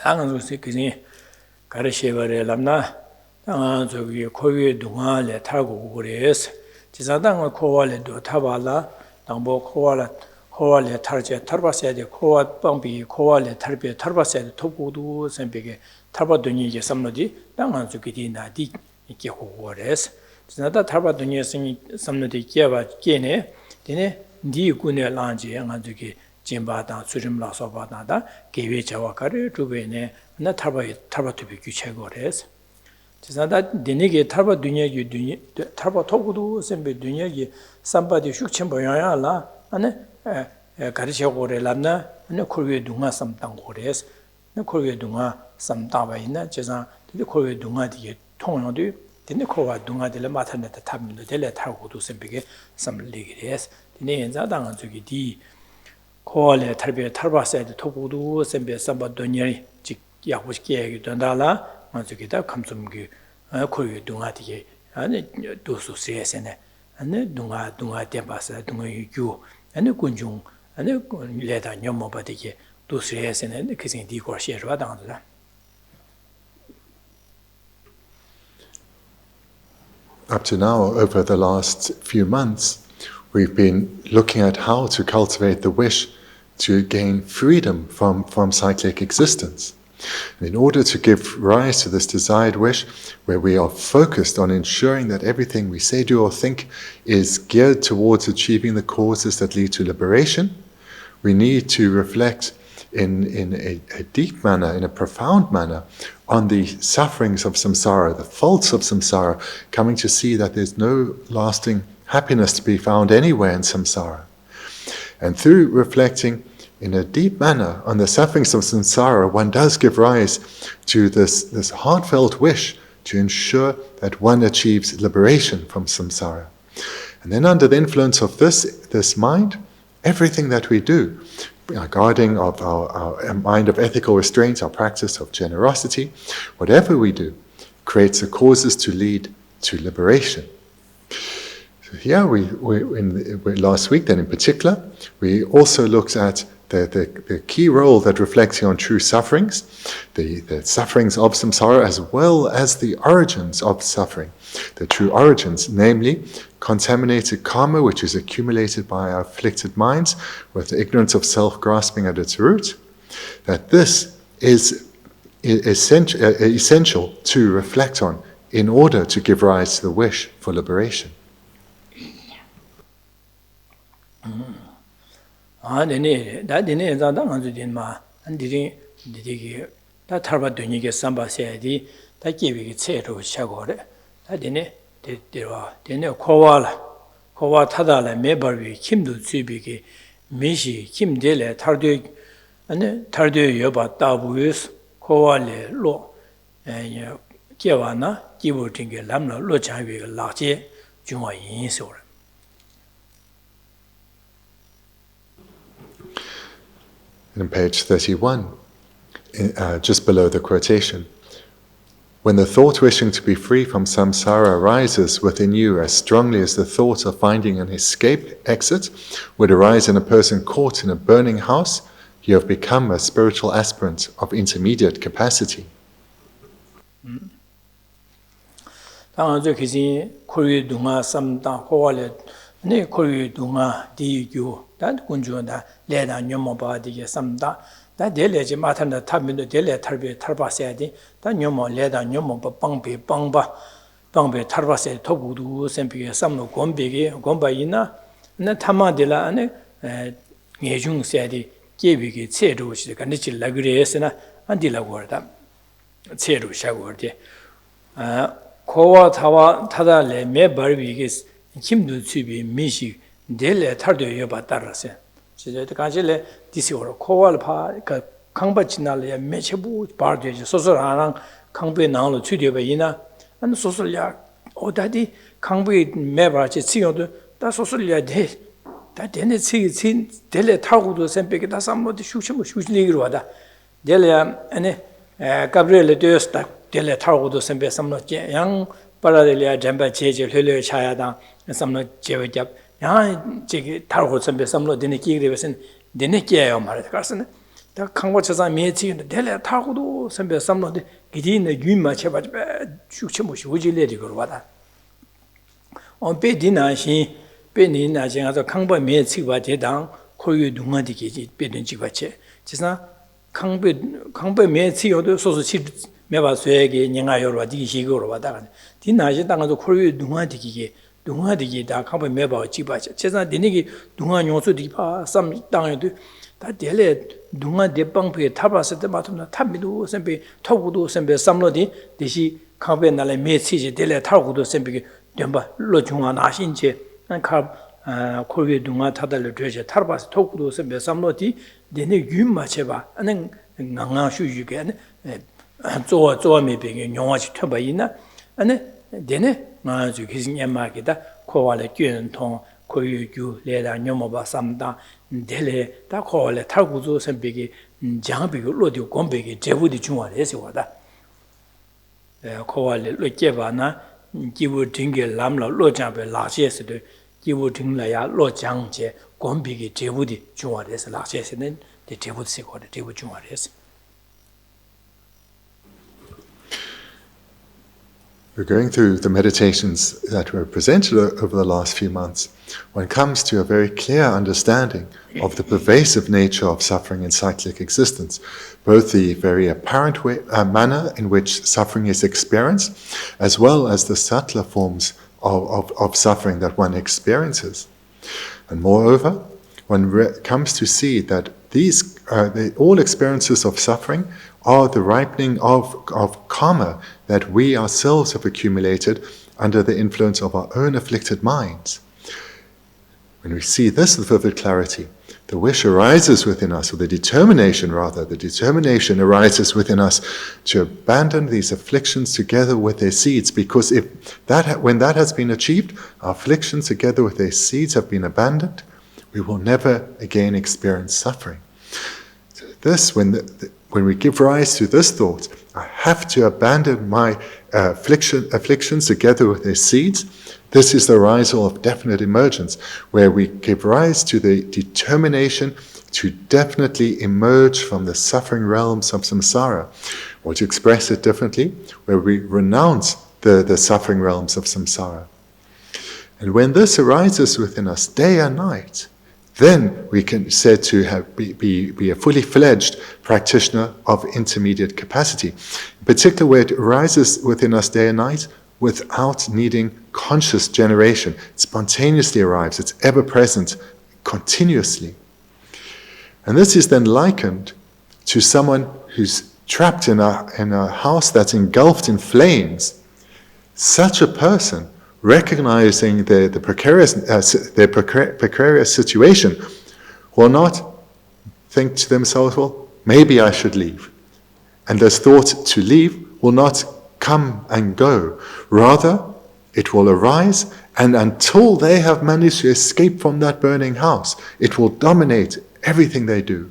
당한 그지 가르시버래 람나 당한 저기 코위에 동안에 타고 그래서 지사당은 코와래도 타발라 당보 코와래 탈제 탈바세데 코와 빵비 코와래 탈비 탈바세데 토고도 선비게 탈바더니 이제 삼노디 당한 저기 나디 이게 호거래서 지나다 탈바더니 삼노디 깨바 깨네 되네 니군에 란지 양한 저기 진바다 수림라서바다다 개외 자와가를 두베네 나 타바투비 규체거래서 지사다 데니게 타바 두니야기 타바 토구도 셈베 두니야기 삼바디 슉침 보여야라 아네 가르쳐고래 람나 아네 콜웨 둥아 삼땅고래서 네 콜웨 둥아 삼따바이나 제사 근데 콜웨 둥아디게 통용도 근데 코와 둥아들을 맡았는데 탑민도 될래 타고도 셈베게 삼리기래서 근데 연자당은 저기 디 코알레 탈베 탈바사이드 토고도 셈베 삼바 두니야리 직 야고시게 얘기 된다라 저기다 감좀기 코유 동아디게 아니 도수세세네 아니 동아 대바사 동아 유교 아니 군중 아니 레다 녀모바디게 도수세세네 그생 디고시에로 당한다. Up to now, over the last few months, we've been looking at how to cultivate the wish to gain freedom from cyclic existence. And in order to give rise to this desired wish, where we are focused on ensuring that everything we say, do, or think is geared towards achieving the causes that lead to liberation, we need to reflect in a deep manner, in a profound manner, on the sufferings of samsara, the faults of samsara, coming to see that there's no lasting happiness to be found anywhere in samsara. And through reflecting in a deep manner on the sufferings of samsara, one does give rise to this heartfelt wish to ensure that one achieves liberation from samsara. And then under the influence of this mind, everything that we do, our guarding of our mind of ethical restraint, our practice of generosity, whatever we do, creates the causes to lead to liberation. So here last week then in particular, we also looked at the key role that reflecting on true sufferings, the sufferings of samsara, as well as the origins of suffering, the true origins, namely contaminated karma, which is accumulated by our afflicted minds with the ignorance of self-grasping at its root, that this is essential to reflect on in order to give rise to the wish for liberation. 다디네 자당 안주딘마 안디리 디디기 다 탈바드니게 삼바세디 다 기비기 체로 샤고레 다디네 데데와 데네 코와 타달레 메버비 힘도 주비기 미시 힘델레 탈드 아니 탈드 여바 따부스 코와레 로 개와나 기부팅게 람로 로차비가 라제 중화 인소레. In page 31, just below the quotation, when the thought wishing to be free from samsara arises within you as strongly as the thought of finding an escape exit would arise in a person caught in a burning house, you have become a spiritual aspirant of intermediate capacity. 네 코르 동아 디교 단 군주나 레다 녀모바디게 삼다 다 델레지 마탄다 탑민도 델레 탈베 탈바세디 다 녀모 레다 녀모바 빵베 빵베 탈바세 토구두 셈비게 삼노 곰베게 곰바이나 나 타마딜라 아네 예중세디 게비게 체로시 간지 라그레스나 안딜라고르다 체로 샤고르데 코와 타와 타달레 메바비게 힘도 집이 미시 델레 탈도 여바 따라서 진짜 가실래 디시오로 코알파 그 강바치날에 매체부 바르지 소소라랑 강부에 나오는 추디베이나 안 소소냐 오다디 강부에 매바치 치요도 다 소소냐 다 되네 치 델레 타고도 셈베게 다 삼모도 슈실리기로 하다 델레 아니 가브리엘레 되었다 델레 타고도 셈베 삼노게 양 paradelia jamba cheje lele chayada samno chewjap ya jigi tarho sambe samlo dine kigrebesin dine kyeyo mare karsane 다 강보차사 매치인데 델레 타고도 선배 삼로데 기디는 유마 쳐봐 쭉쳐모시 오질레리 거와다 베디나시 베니나시 가서 강보 매치와 대당 고유 동아디기 베든지 같이 지사 강보 매치요도 소소치 매바스에게 냥아요로 디시고로 와다 디나시 당도 고유 동아디기 다 강보 매바 지바치 지사 디니기 동아 용수디 파삼 당에도 다 델레 동아 대방부에 타바스 때 맞으면 탑미도 선배 타고도 선배 삼로디 대시 강보 날에 매치지 델레 타고도 선배 demba lo chunga na shin che ka kowe dunga tadal dreje tarbas tokudo se be samloti dene yum ma che ba anen nganga shu yu ge ne zo me be ge nyongwa chi thba ina ane dene ma ju kisin yama ge da ko wale gyön tong ko yu ju le da nyomo ba samda dele da ko wale targuzo se be ge jang be lo di gon be ge jebu di chungwa le se wa da ko wale lo je ba na 기부 등게 람라 로장베 라셰스데 기부 등라야 로장제 권비기 제부디 중화돼서 라셰스는 제부디 거데 제부 중화돼서 We're going through the meditations that were presented over the last few months. One comes to a very clear understanding of the pervasive nature of suffering in cyclic existence, both the very apparent manner in which suffering is experienced, as well as the subtler forms of suffering that one experiences. And moreover, one comes to see that these all experiences of suffering are the ripening of karma that we ourselves have accumulated under the influence of our own afflicted minds. When we see this with vivid clarity, the wish arises within us, or the determination arises within us to abandon these afflictions together with their seeds, because when that has been achieved, our afflictions together with their seeds have been abandoned, we will never again experience suffering. So this, when we give rise to this thought, I have to abandon my afflictions together with their seeds. This is the arisal of definite emergence, where we give rise to the determination to definitely emerge from the suffering realms of samsara, or to express it differently, where we renounce the suffering realms of samsara. And when this arises within us day and night, then we can said to be a fully fledged practitioner of intermediate capacity. In particular, where it arises within us day and night without needing conscious generation. It spontaneously arrives, it's ever present, continuously. And this is then likened to someone who's trapped in a house that's engulfed in flames. Such a person, recognizing their precarious situation, will not think to themselves, well, maybe I should leave. And this thought to leave will not come and go. Rather, it will arise, and until they have managed to escape from that burning house, it will dominate everything they do.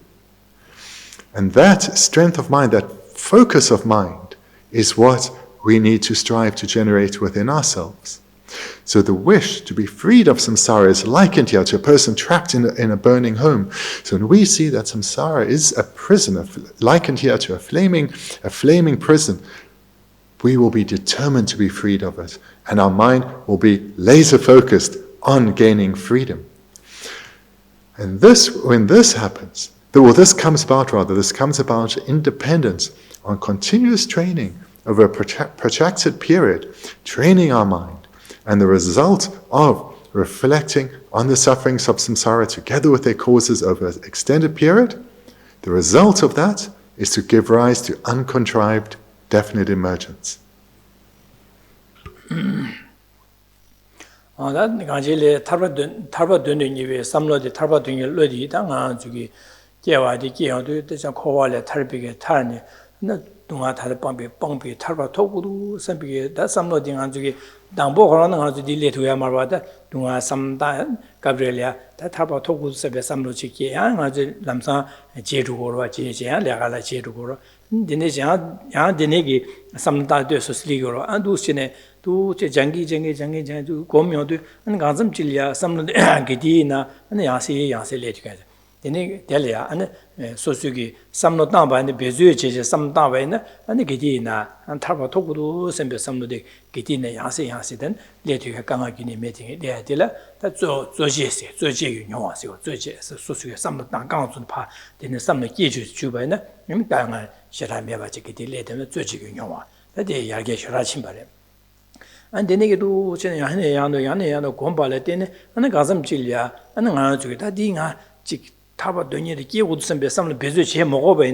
And that strength of mind, that focus of mind, is what we need to strive to generate within ourselves. So the wish to be freed of samsara is likened here to a person trapped in a burning home. So when we see that samsara is a prison, likened here to a flaming prison, we will be determined to be freed of it, and our mind will be laser focused on gaining freedom. And when this happens, this comes about independence on continuous training over a protracted period, training our mind. And the result of reflecting on the sufferings of samsara together with their causes over an extended period, the result of that is to give rise to uncontrived, definite emergence. 동아 다들 뻥비 탈바 토구도 선비게 다 삼로딩 안주기 당보 거라는 아주 딜레토야 말바다 동아 삼다 가브리엘야 다 탈바 토구도 세베 삼로치기 아주 남사 제주고로 제제야 내가라 제주고로 디네자 야 디네기 삼다 되서 슬리고로 안두시네 두제 장기 고묘도 안 가슴 찔려 삼로 기디나 안 야세 레티가 Dene Delia, and Sosugi, some not down by the Bezu, some down by and the Gedina, and Tarba Tokudu, Sembe some of the Gedina Yasi Yansi, let you have Gangagini meeting there, Dilla, that's Zoji, Zoji, Zoji, Sosu, some of Gangan Pa, then some of Giju Chubana, and Ganga, Sharameva Chikiti, let them Zoji, that they are get Rachimba. And then they do Yana Gombala, and a Gazam Chilia, and a Dinga, Chick Taba Dunya, the key would send some Bezuchi Mogobe,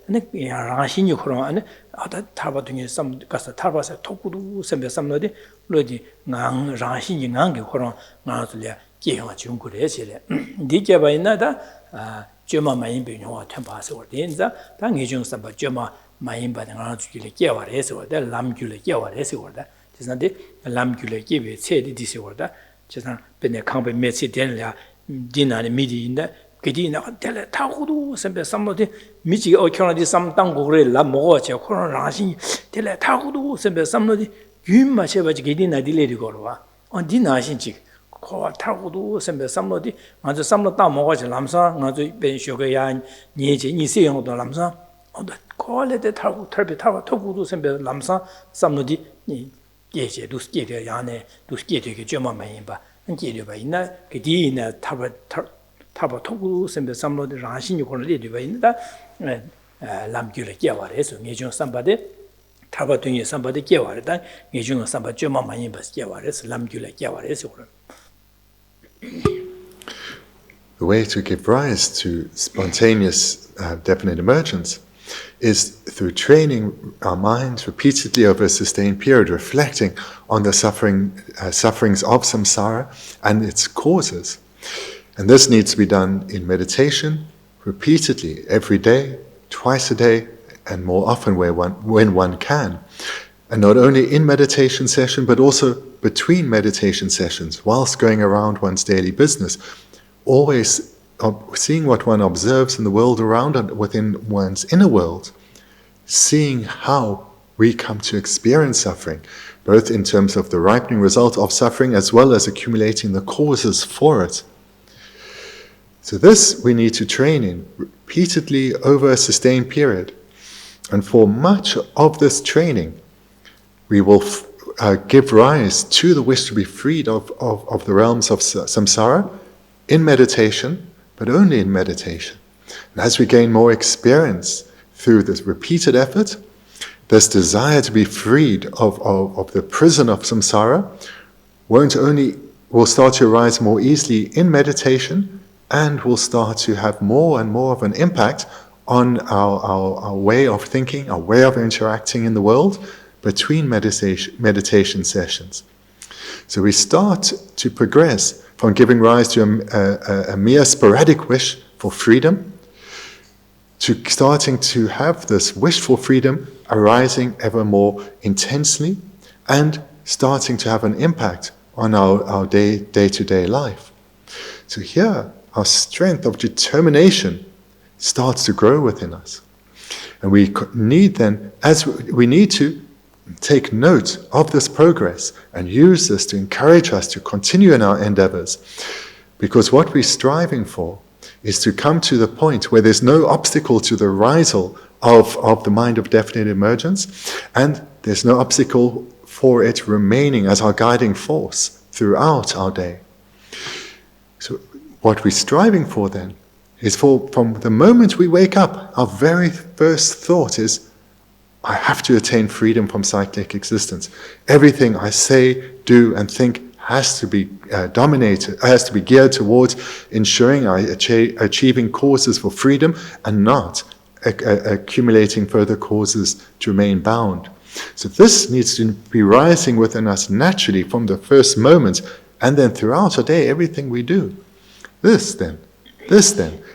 and Rashini Kron, and other Taba Dunya, some Gasta Tabas, Tokudu, send somebody, Lodi, Nang, Rashini Nangi Kron, Nanzulia, Kiha Junkuresile. Dija by another, Juma Maimbi, no Tempas or Dinza, Tangijun Samba Juma Maimba, and Ranzula Kiawares or the Lamgula Kiawares or that. It's not the Lamgula give it, said this order, just not been a company messy dinner, dinner, midi in the Gedina, tell it, Tahudu, somebody, Michi or Canada, some Tangore, Lamocha, Coronasi, tell it, Tahudu, somebody, you must have a Gedina delayed Gorva, on dinner, Shinchik, call Tahudu, somebody, and the some of Tamoch, Lamsa, not to Ben Sugayan, Nisi on the Lamsa, on the call it the Tahu, Turbi Tawa, Tokudu, Lamsa, somebody. Geshe do skate Yane, do skate German Mayimba, and Gediba in that Gedina Tabatoku, send some of the Rashin you can lead in that Lamgula Giavares, Nijun somebody, Tabatunya somebody Giavaretan, Nijun somebody German Mayimbas Giavares, Lamgula Giavares. The way to give rise to spontaneous definite emergence is through training our minds repeatedly over a sustained period, reflecting on the sufferings of samsara and its causes. And this needs to be done in meditation, repeatedly, every day, twice a day, and more often when one can. And not only in meditation session, but also between meditation sessions, whilst going around one's daily business, always seeing what one observes in the world around and within one's inner world, seeing how we come to experience suffering, both in terms of the ripening result of suffering as well as accumulating the causes for it. So this we need to train in repeatedly over a sustained period. And for much of this training, we will give rise to the wish to be freed of the realms of samsara in meditation, but only in meditation. And as we gain more experience through this repeated effort, this desire to be freed of the prison of samsara will start to arise more easily in meditation, and will start to have more and more of an impact on our way of thinking, our way of interacting in the world between meditation sessions. So we start to progress from giving rise to a mere sporadic wish for freedom to starting to have this wish for freedom arising ever more intensely and starting to have an impact on our day-to-day life. So here, our strength of determination starts to grow within us. And we need to take note of this progress and use this to encourage us to continue in our endeavors. Because what we're striving for is to come to the point where there's no obstacle to the arisal of the mind of definite emergence, and there's no obstacle for it remaining as our guiding force throughout our day. So what we're striving for then is from the moment we wake up, our very first thought is, I have to attain freedom from cyclic existence. Everything I say, do, and think has to be has to be geared towards ensuring I achieving causes for freedom and not accumulating further causes to remain bound. So this needs to be rising within us naturally from the first moment, and then throughout our day, everything we do. This then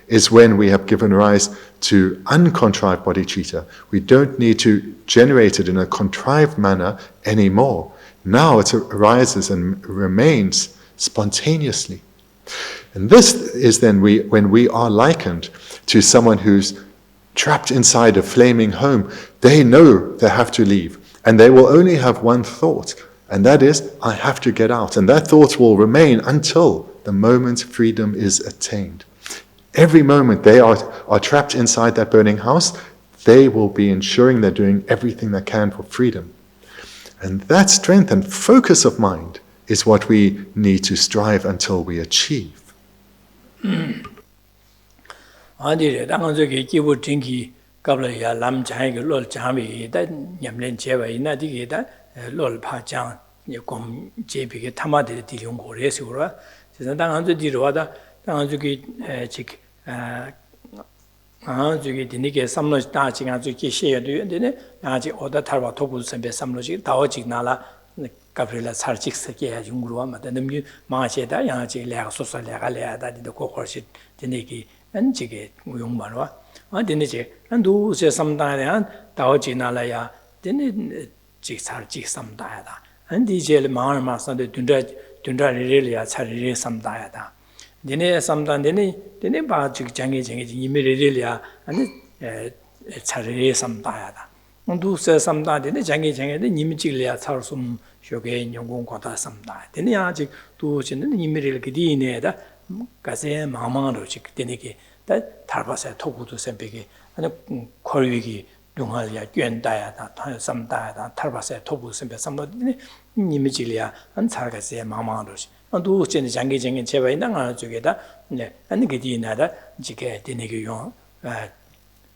is when we have given rise to uncontrived bodhicitta. We don't need to generate it in a contrived manner anymore. Now it arises and remains spontaneously. And this is then when we are likened to someone who's trapped inside a flaming home. They know they have to leave, and they will only have one thought, and that is, I have to get out. And that thought will remain until the moment freedom is attained. every moment they are trapped inside that burning house, they will be ensuring they're doing everything they can for freedom. And that strength and focus of mind is what we need to strive until we achieve. Gabriela Sarchik Saki has Jungruama, the new Macheda, Yanchi, Lag Sosa, Lagalea, that the Cocorship, Diniki, and Chigate, Muyumbanwa, and Diniche, and do say some diana, Taojinalaya, then Chik some diada, and DJ Marmas and the Tundra Relia, Sari some diada. Dine sometime dine ba Jangi Imirelia, and Sari some diada. And do say some died in the Jangi, the Nimichilia, Tarsum. Shogain Yongon Quata some died. Then the Ajik to Chin immediately Dine, Gaze, Mamma, Chick Diniki, that Tarbasa Toku to Sempiki, and a Korigi, Dungalia, Yuan diet, some diet, and Tarbasa Toku Sempe, somebody Nimichilia, and Targase, Mamma, and do Chin Jangi and Cheva in Nanga together, and the Gedina, Jike, Diniki,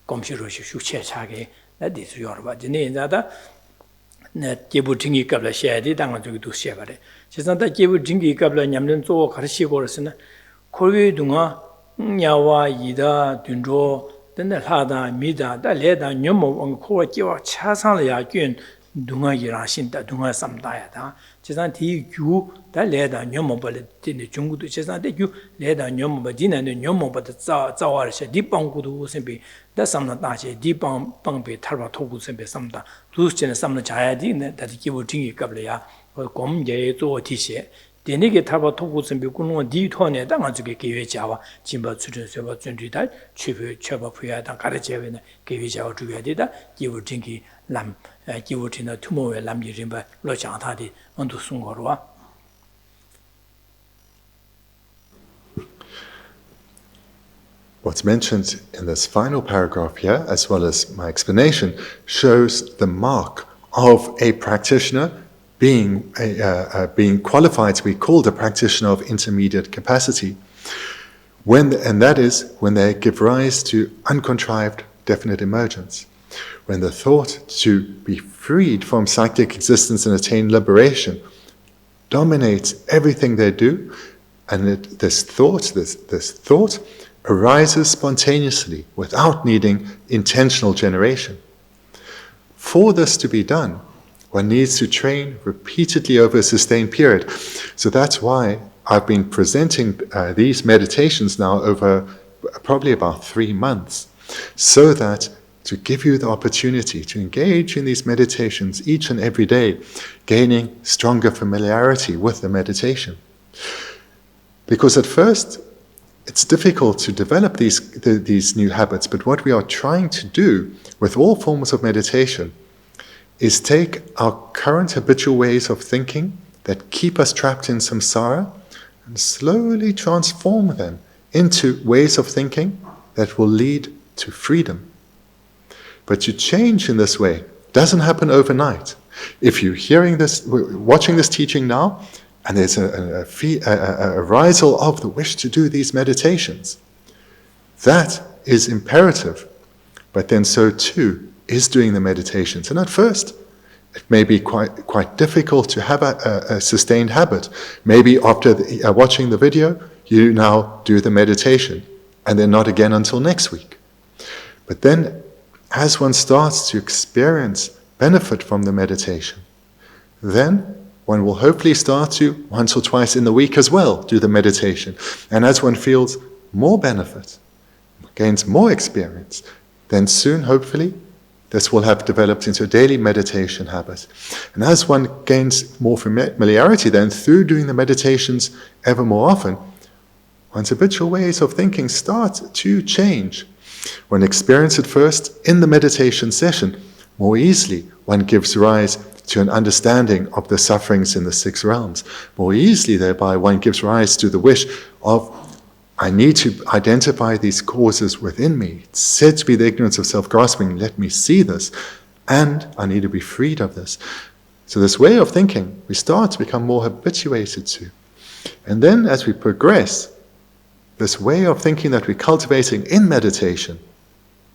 Computer Shuchage, that is your Vagina. Gibu Tingi Kabla Shadi, Danga to do Shevare. She's not that Gibu Tingi Kabla Yamden to Karshi Gorson, Kori Dunga, Yawa, Yida, Dundro, then the Hada, Mida, that led a Yomo on Korakiwa, Chasalia, Gun, Dunga Yarashin, that Dunga some diet. She's not you, that led a Yomo, but in the Jungu, she's not that you led a Yomo, but dinner and Yomo, but the Zawar, deep Bangu Simpi, that's some not deep Bangbe, Tarba Toku Simpe, some Lucian, some Chayadin, that he would think Kablia, or Gom Jay to Atisha. The nigger Tarba Toku Simpe, Kuno, Ditone, Damazuki, Jawa, Chimba, Sudan, 20 died, Chaba Puya, and Karachevin, Jawa to Yadida, you would think Lam, you would in a tomorrow, Lam Yimba, Lochantadi, onto Sungorwa. What's mentioned in this final paragraph here, as well as my explanation, shows the mark of a practitioner being qualified to be called a practitioner of intermediate capacity. And that is when they give rise to uncontrived definite emergence. When the thought to be freed from cyclic existence and attain liberation dominates everything they do, and this thought arises spontaneously without needing intentional generation. For this to be done, one needs to train repeatedly over a sustained period. So that's why I've been presenting these meditations now over probably about 3 months, so that to give you the opportunity to engage in these meditations each and every day, gaining stronger familiarity with the meditation. Because at first, it's difficult to develop these new habits, but what we are trying to do with all forms of meditation is take our current habitual ways of thinking that keep us trapped in samsara and slowly transform them into ways of thinking that will lead to freedom. But to change in this way doesn't happen overnight. If you're hearing this, watching this teaching now, and there's a arisal of the wish to do these meditations, that is imperative. But then so too is doing the meditations. And at first, it may be quite difficult to have a sustained habit. Maybe after watching the video, you now do the meditation, and then not again until next week. But then, as one starts to experience benefit from the meditation, then one will hopefully start to, once or twice in the week as well, do the meditation. And as one feels more benefit, gains more experience, then soon, hopefully, this will have developed into a daily meditation habit. And as one gains more familiarity then through doing the meditations ever more often, one's habitual ways of thinking start to change. One experiences it first in the meditation session. More easily, one gives rise to an understanding of the sufferings in the 6 realms. More easily, thereby, one gives rise to the wish of I need to identify these causes within me. It's said to be the ignorance of self-grasping. Let me see this. And I need to be freed of this. So this way of thinking, we start to become more habituated to. And then as we progress, this way of thinking that we're cultivating in meditation,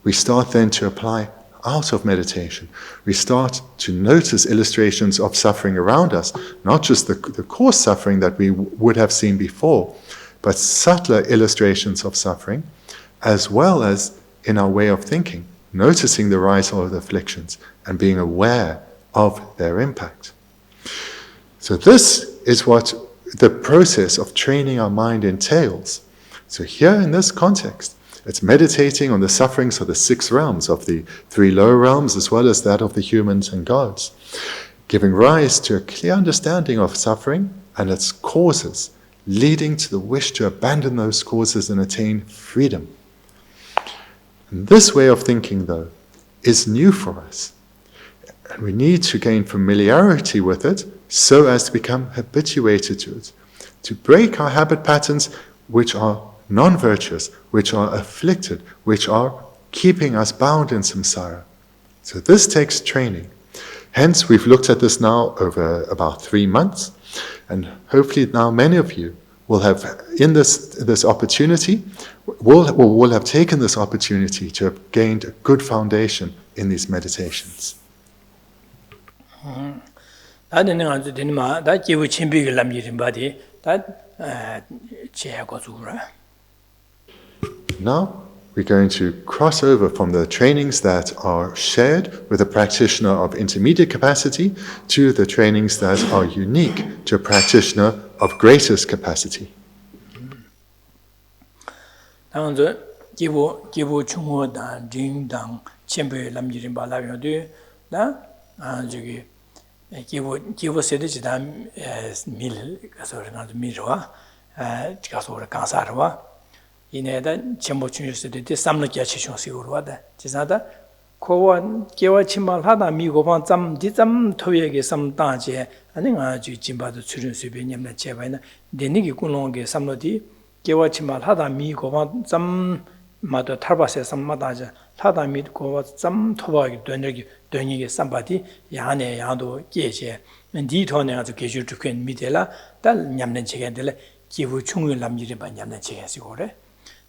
we start then to apply out of meditation. We start to notice illustrations of suffering around us, not just the coarse suffering that we would have seen before, but subtler illustrations of suffering, as well as in our way of thinking, noticing the rise of the afflictions and being aware of their impact. So this is what the process of training our mind entails. So here in this context, it's meditating on the sufferings of the 6 realms, of the 3 lower realms, as well as that of the humans and gods, giving rise to a clear understanding of suffering and its causes, leading to the wish to abandon those causes and attain freedom. And this way of thinking, though, is new for us. And we need to gain familiarity with it so as to become habituated to it, to break our habit patterns which are non-virtuous, which are afflicted, which are keeping us bound in samsara. So this takes training. Hence, we've looked at this now over about 3 months, and hopefully now many of you will have, in this opportunity, will have taken this opportunity to have gained a good foundation in these meditations. Now, we're going to cross over from the trainings that are shared with a practitioner of intermediate capacity to the trainings that are unique to a practitioner of greatest capacity. 이내다 전부 중요스데 삼르게 치숑시고로다 지사다 고원 개와 침말 하다 미고반 짬디짬 토예게 삼다제 아니가 주 진바도 출연수비 냠나 제바이나 데니기 군롱게 삼로디 개와 침말 하다 미고반 짬 마도 탈바세 삼마다자 하다 미고와 짬 토바기 되니게 삼바디 야네 야도 계제 디토네 아주 계주 주권 미데라 딸 냠는 제게들 기부 충을 남지리 반 냠는 제게시고래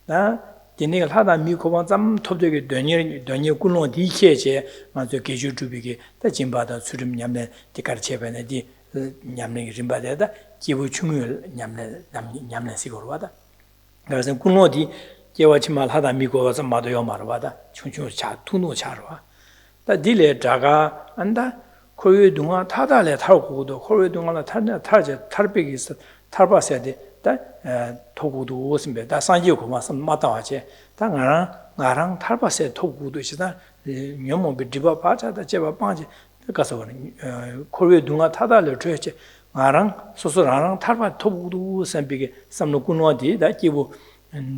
나 디네가 하다 미고반 짬 톱되게 되니 굴로 디케제 맞아 계주 주비게 다 진바다 수름 냠네 디카르 제베네디 냠네 림바데다 기부 충을 냠네 시고로와다 그래서 굴로디 개와치말 하다 미고와서 마도요 말와다 충충 차 투노 차로와 다 딜레 자가 안다 코의 동안 타달에 탈고도 코의 동안 타제 탈백이 있어 탈바셔야 돼 다 토구도 오심베 다 산지 고마서 마다와제 다 나랑 탈바세 토구도 있다 녀모비 디바 파자다 제바 빠지 가서 코의 동안 타달에 줘야지 나랑 소소랑 탈바 토구도 선비게 삼노 군와디 다 기부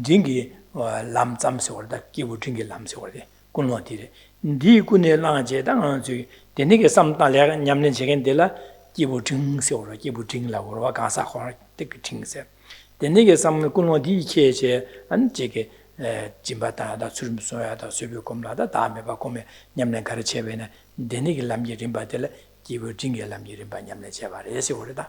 딩기 람 잠세월다 기부 딩기 람세월데 군와디레 니 군에 라제 당한지 데니게 삼달레가 냠는 제겐데라 기부 딩세월라 기부 딩라고와 가사 khoa tek 딩세 데니게 삼 군와디 케제 안제게 진바다다 수름소야다 수비콤라다 다음에 바콤에 냠는 가르체베나 데니게 람지 림바델 기부 딩게 람지 림바 냠는 제바레시 오르다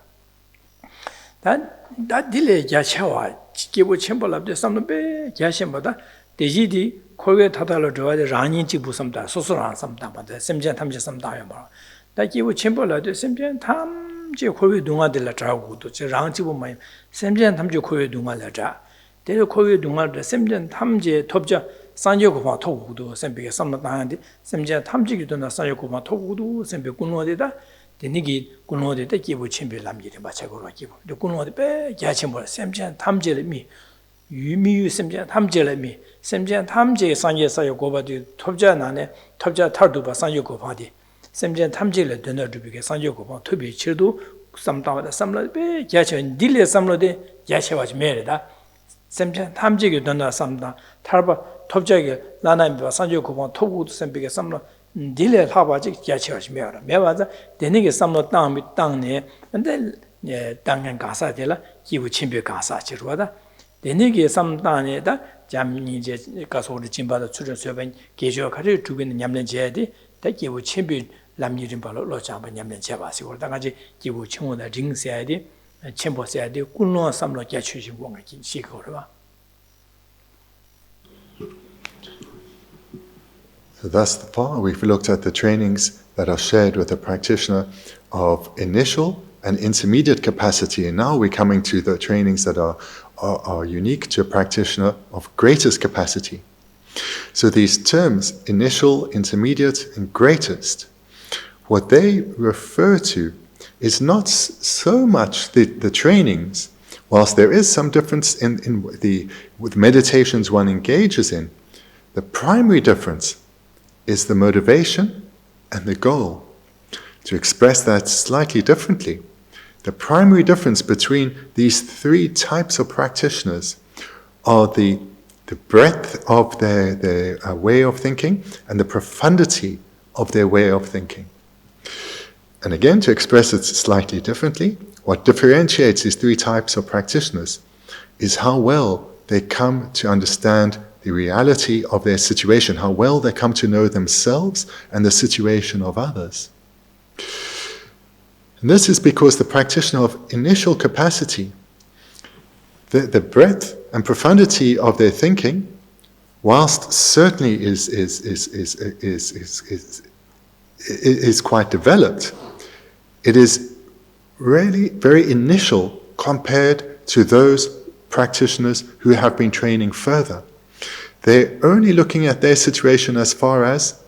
다 딜레 야샤와 기부 첨벌랍데 삼노베 야셴보다 대지디 코에 타달로 좋아데 라니지 부섬다 소소랑 섬다마데 샘전 탐지 섬다요 뭐 다 기부 첨벌라데 샘전 탐지 코에 동아들라 자고도 저 랑지부 마이 샘전 탐지 코에 동아라자 대로 코에 동아데 샘전 탐지 톱자 산여고마 토구도 샘비게 섬다한데 샘전 탐지기도 나 산여고마 토구도 샘비 군노데다 데니기 군노데다 기부 첨별람지리 마차고로 기부 군노데 빼 야쳔벌 샘전 탐지르미 유미유 샘전 탐지르미 샘전 탐지 산예사여 고바디 톱자 나네 톱자 탈두바 산여고바디 샘전 탐지를 되너주비게 산여고바 토비 치도 삼다와다 삼라베 야쳔 딜레 삼로데 야쳔와지 메르다 샘전 탐지게 되너 삼다 탈바 톱자게 나나미바 산여고바 토구도 샘비게 삼로 딜레 하바지 야쳔와지 메르다 메바자 데니게 삼로 땅미 땅네 근데 예 땅간 가사데라 기부 침비 가사 지루하다 데네게 삼단에다 잠니 이제 가서를 진바다 출전서변 계셔 가지고 두기는 냠는 제야디 대기부 챔비 람리림 발로 로장바 냠는 제바시고 당가지 기부 청원의 링세야디 챔보세야디 꿀노 삼로 개취신 공가 시거라. So thus far we've looked at the trainings that are shared with the practitioner of initial and intermediate capacity, and now we're coming to the trainings that are unique to a practitioner of greatest capacity. So these terms, initial, intermediate, and greatest, what they refer to is not so much the trainings, whilst there is some difference with meditations one engages in. The primary difference is the motivation and the goal. To express that slightly differently, the primary difference between these three types of practitioners are the breadth of their way of thinking and the profundity of their way of thinking. And again, to express it slightly differently, what differentiates these three types of practitioners is how well they come to understand the reality of their situation, how well they come to know themselves and the situation of others. And this is because the practitioner of initial capacity, the breadth and profundity of their thinking, whilst certainly is quite developed, it is really very initial compared to those practitioners who have been training further. They're only looking at their situation as far as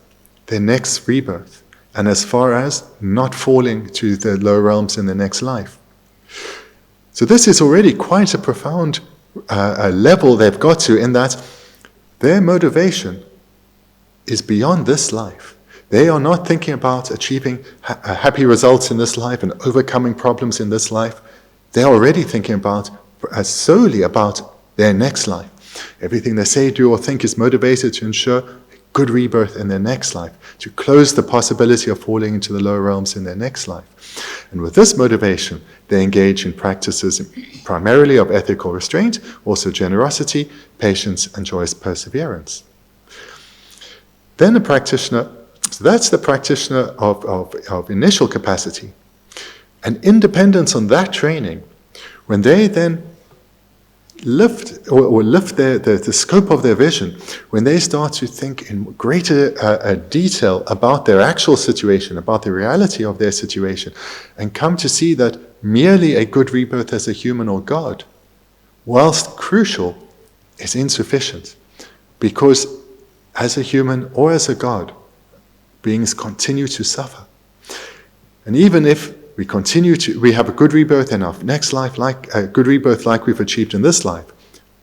their next rebirth and as far as not falling to the lower realms in the next life. So this is already quite a profound level they've got to, in that their motivation is beyond this life. They are not thinking about achieving happy results in this life and overcoming problems in this life. They're already thinking about solely about their next life. Everything they say, do, or think is motivated to ensure a good rebirth in their next life, to close the possibility of falling into the lower realms in their next life. And with this motivation, they engage in practices primarily of ethical restraint, also generosity, patience, and joyous perseverance. Then the practitioner, so that's the practitioner of initial capacity. And independence on that training, when they then lift the scope of their vision, when they start to think in greater detail about their actual situation, about the reality of their situation, and come to see that merely a good rebirth as a human or God, whilst crucial, is insufficient. Because as a human or as a God, beings continue to suffer. And even if we have a good rebirth in our next life, like a good rebirth like we've achieved in this life,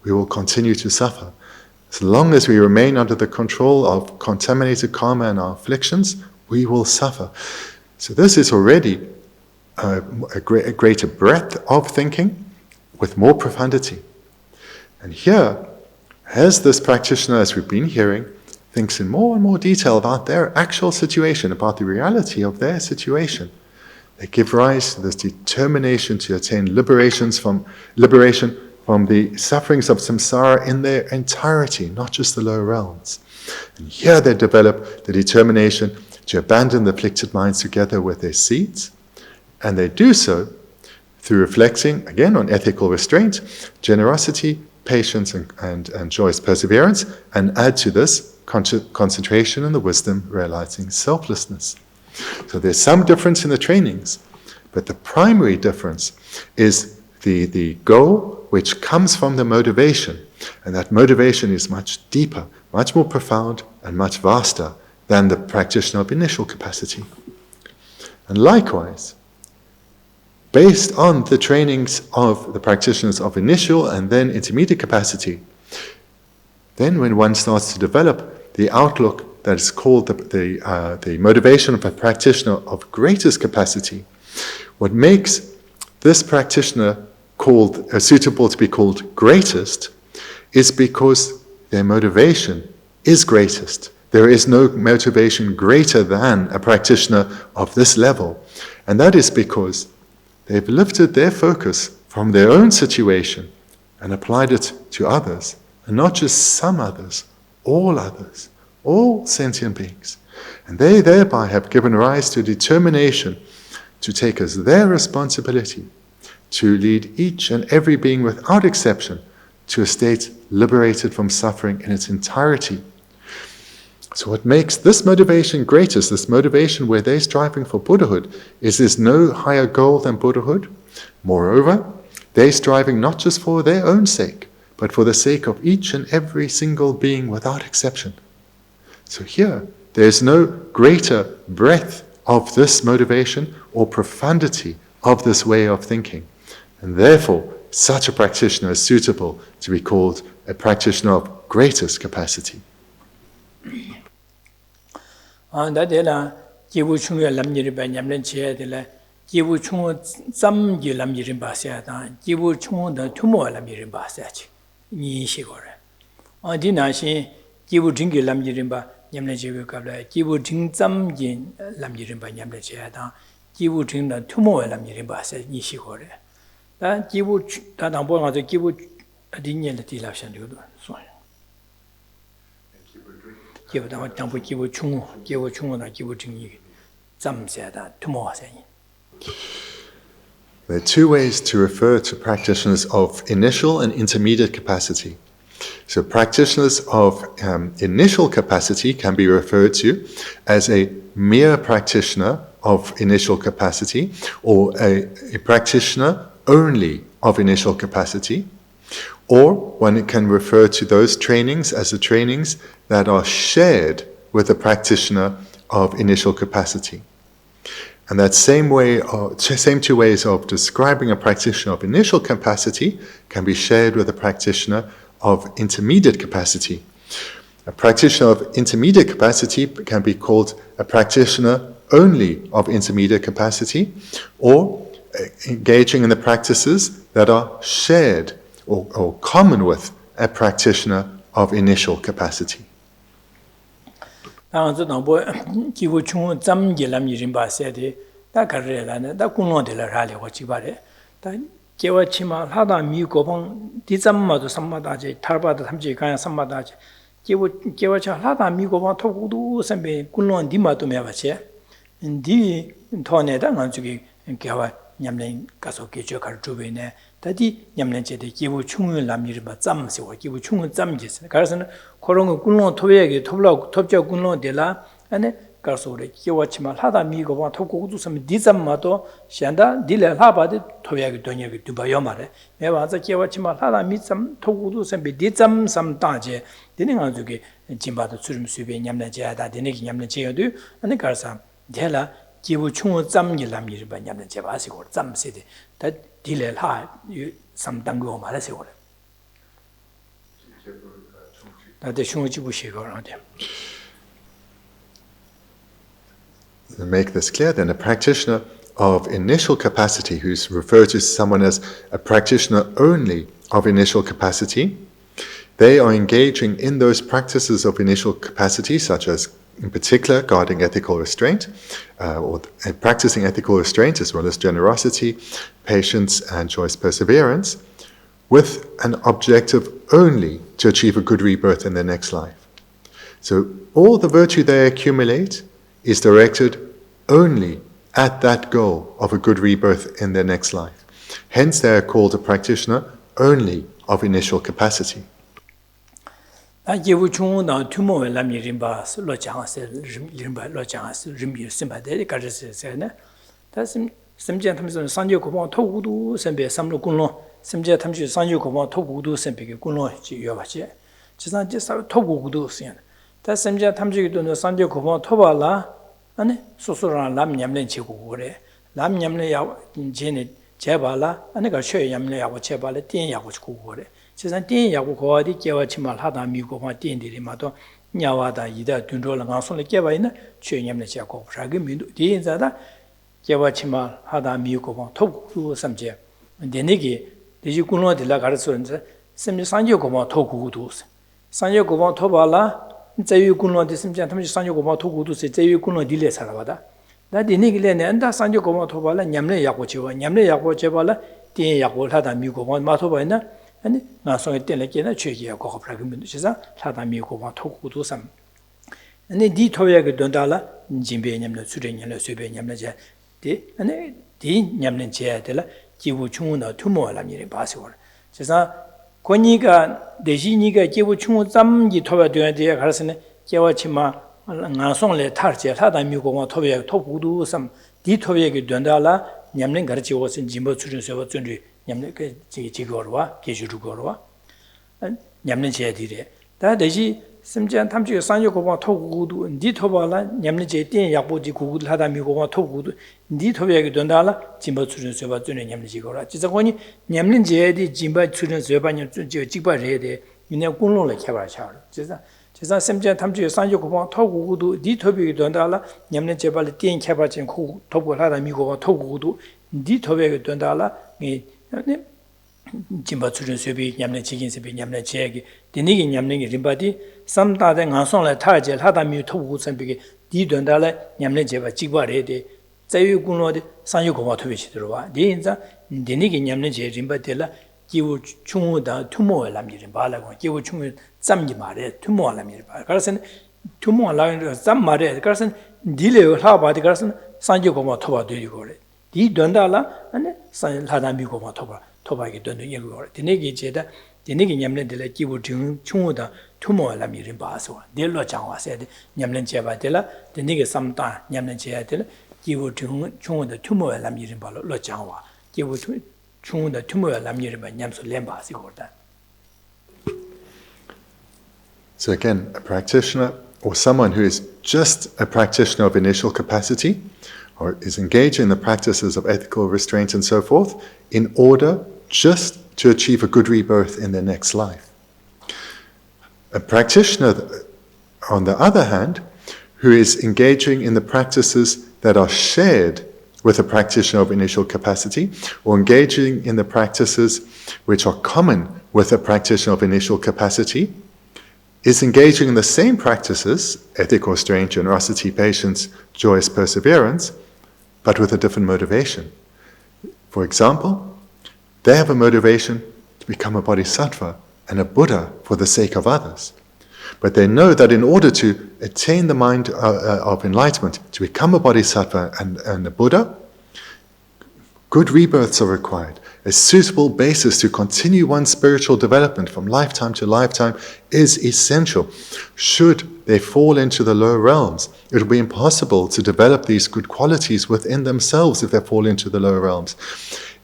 we will continue to suffer. As long as we remain under the control of contaminated karma and our afflictions, we will suffer. So this is already a greater breadth of thinking with more profundity. And here, as this practitioner, as we've been hearing, thinks in more and more detail about their actual situation, about the reality of their situation, they give rise to this determination to attain liberation from the sufferings of samsara in their entirety, not just the lower realms. And here they develop the determination to abandon the afflicted minds together with their seeds, and they do so through reflecting, again, on ethical restraint, generosity, patience, and joyous perseverance, and add to this concentration on the wisdom realizing selflessness. So there's some difference in the trainings, but the primary difference is the goal which comes from the motivation, and that motivation is much deeper, much more profound, and much vaster than the practitioner of initial capacity. And likewise, based on the trainings of the practitioners of initial and then intermediate capacity, then when one starts to develop the outlook that is called the motivation of a practitioner of greatest capacity, what makes this practitioner suitable to be called greatest is because their motivation is greatest. There is no motivation greater than a practitioner of this level. And that is because they've lifted their focus from their own situation and applied it to others, and not just some others, all sentient beings. And they thereby have given rise to a determination to take as their responsibility to lead each and every being without exception to a state liberated from suffering in its entirety. So what makes this motivation greatest, this motivation where they're striving for Buddhahood, is there's no higher goal than Buddhahood. Moreover, they're striving not just for their own sake, but for the sake of each and every single being without exception. So here, there's no greater breadth of this motivation or profundity of this way of thinking. And therefore, such a practitioner is suitable to be called a practitioner of greatest capacity. There are two ways to refer to practitioners of initial and intermediate capacity. So practitioners of initial capacity can be referred to as a mere practitioner of initial capacity, or a practitioner only of initial capacity, or one can refer to those trainings as the trainings that are shared with a practitioner of initial capacity. And that same two ways of describing a practitioner of initial capacity can be shared with a practitioner of intermediate capacity. A practitioner of intermediate capacity can be called a practitioner only of intermediate capacity, or engaging in the practices that are shared or common with a practitioner of initial capacity. Nyamlen kaso kecho kar chube ne tadi nyamlen che de kibu chungyu lam yirba tsam sewa kibu chungyu tsam jis karasan korongo kunlong tobeyage topja kunlong de la ane karso re kiwa chima lada mi go ba topko kudu sam di tsam ma to shanda dile laba de tobeyage donyage duba yomare me wa za kiwa chima lada mi tsam topko kudu sam be di tsam sam ta je dine nga zuge jimba do tsurum sube nyamlen che da dine ki nyamlen che yodu ane karsa dela 기부 충을 짬기 남기를 받냐면 제가 하시고 짬세대 다 딜레 하 삼당고 말하시고 나한테 충을 지부시고 하는데 To make this clear, then a practitioner of initial capacity, who's referred to someone as a practitioner only of initial capacity, they are engaging in those practices of initial capacity, such as in particular guarding ethical restraint, or practicing ethical restraint as well as generosity, patience and choice perseverance, with an objective only to achieve a good rebirth in their next life. So all the virtue they accumulate is directed only at that goal of a good rebirth in their next life. Hence they are called a practitioner only of initial capacity. 기부 충나 투모 람이 림바 로 장세 림바 로 장세 림비 심바데 가르세세네 다심 심제 탐선 상제 고방 토구도 선배 삼로 군로 심제 탐지 상제 고방 토구도 선배게 군로 지여바지 지산제 사 토구도 쓰연 다 심제 탐지기도 상제 고방 토발라 아니 소소랑 람냠len 지고 그래 람냠len 야 제네 제발라 아니가 쉐냠len 야고 제발레 띵 야고 지고 그래 지산 띵 야고 거디 깨와 치말 하다 미고마 띵들이 마도 냐와다 이다 둔조랑 가솔레 깨바이나 쉐냠len 지고 그라게 민도 디인자다 깨와 치말 하다 미고마 토구 삼제 데네기 디지 군로들라 가르소는데 심지 상제 고마 토구도 상제 고마 토발라 제유 군로데 심지 탐지 상제 고마 토구도 제유 군로 딜레 살아바다 나 디네기레네 안다 상제 고마 토발라 냠레 야고 제와 냠레 야고 제발라 띵 야고 하다 미고마 마토바이나 아니 나서에 때려게나 죄기야 고가 프라그면 지사 사담이 고가 토구도 삼 아니 디 토야게 돈달라 진베 냠나 수레냠나 수베 냠나제 디 아니 디 냠는 제야들라 기부 충우나 투모알람이 바시고 지사 권이가 대신이가 기부 충우 짬기 토바되야 돼 가르스네 개와치마 나송레 타르제 사담이 고가 토베 토구도 삼 디 토야게 돈달라 냠는 가르치고 쓴 진보 수준서버 준비 냠는 그 지거와 계주르거와 냠는 제들이 다 대시 심지어 탐지 상요 고방 토구도 니 토발라 냠는 제 된 약보지 구구들 하다 미고가 토구도 니 토베게 된다라 진보 수준서버 준비 냠는 지거라 지저거니 냠는 제디 진보 수준서버 냠 지바레데 이내 공론을 개발하셔 제사 심지어 탐지 상요 고방 토구도 니 토베게 된다라 냠는 제발 된 개발진 고 토고 하다 미고가 토구도 니 토베게 된다라 이 진바 수준 수비 냠내 지긴 수비 냠내 제기 디니기 냠내기 림바디 삼다데 간송래 타제 하다미 토부 선비게 디던달래 냠내 제바 지과레데 자유군로데 상유고마 토비시들어와 디인자 디니기 냠내 제 림바데라 기우 충우다 투모알람이 바라고 기우 충우 짬기 말에 투모알람이 바 그래서 투모알람이 짬 말에 그래서 딜레 하바디 그래서 상유고마 토바되고래 디 돈달라 아니 산 하다미고마 토바게 돈도 이거 디네기 제다 디네기 냠는들 기부 충우다 투모알람이 바서 딜로 장와세 냠는 제바들라 디네기 삼다 냠는 제야들 기부 충우다 투모알람이 바로 장와 기부 충우다 투모알람이 바 냠소 렘바시고다. So again, a practitioner or someone who is just a practitioner of initial capacity or is engaging in the practices of ethical restraint and so forth in order just to achieve a good rebirth in their next life. A practitioner, on the other hand, who is engaging in the practices that are shared with a practitioner of initial capacity, or engaging in the practices which are common with a practitioner of initial capacity, is engaging in the same practices, ethical restraint, generosity, patience, joyous perseverance, but with a different motivation. For example, they have a motivation to become a bodhisattva and a Buddha for the sake of others. But they know that in order to attain the mind of enlightenment, to become a bodhisattva and a Buddha, good rebirths are required. A suitable basis to continue one's spiritual development from lifetime to lifetime is essential. Should they fall into the lower realms, it will be impossible to develop these good qualities within themselves if they fall into the lower realms.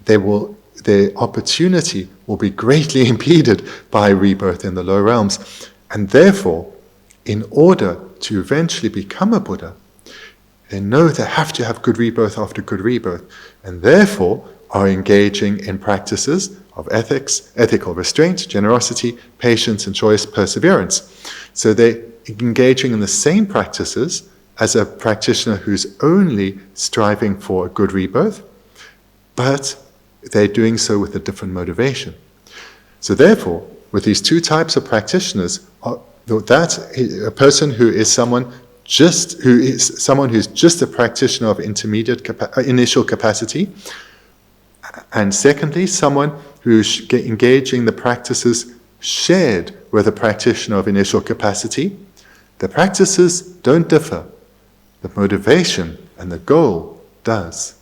Their opportunity will be greatly impeded by rebirth in the lower realms. And therefore, in order to eventually become a Buddha, they know they have to have good rebirth after good rebirth, and therefore are engaging in practices of ethics, ethical restraint, generosity, patience, and joyous perseverance. So they're engaging in the same practices as a practitioner who's only striving for a good rebirth, but they're doing so with a different motivation. So therefore, with these two types of practitioners, a person who is someone who's just a practitioner of initial capacity, and secondly, someone who's engaging the practices shared with a practitioner of initial capacity, the practices don't differ. The motivation and the goal does.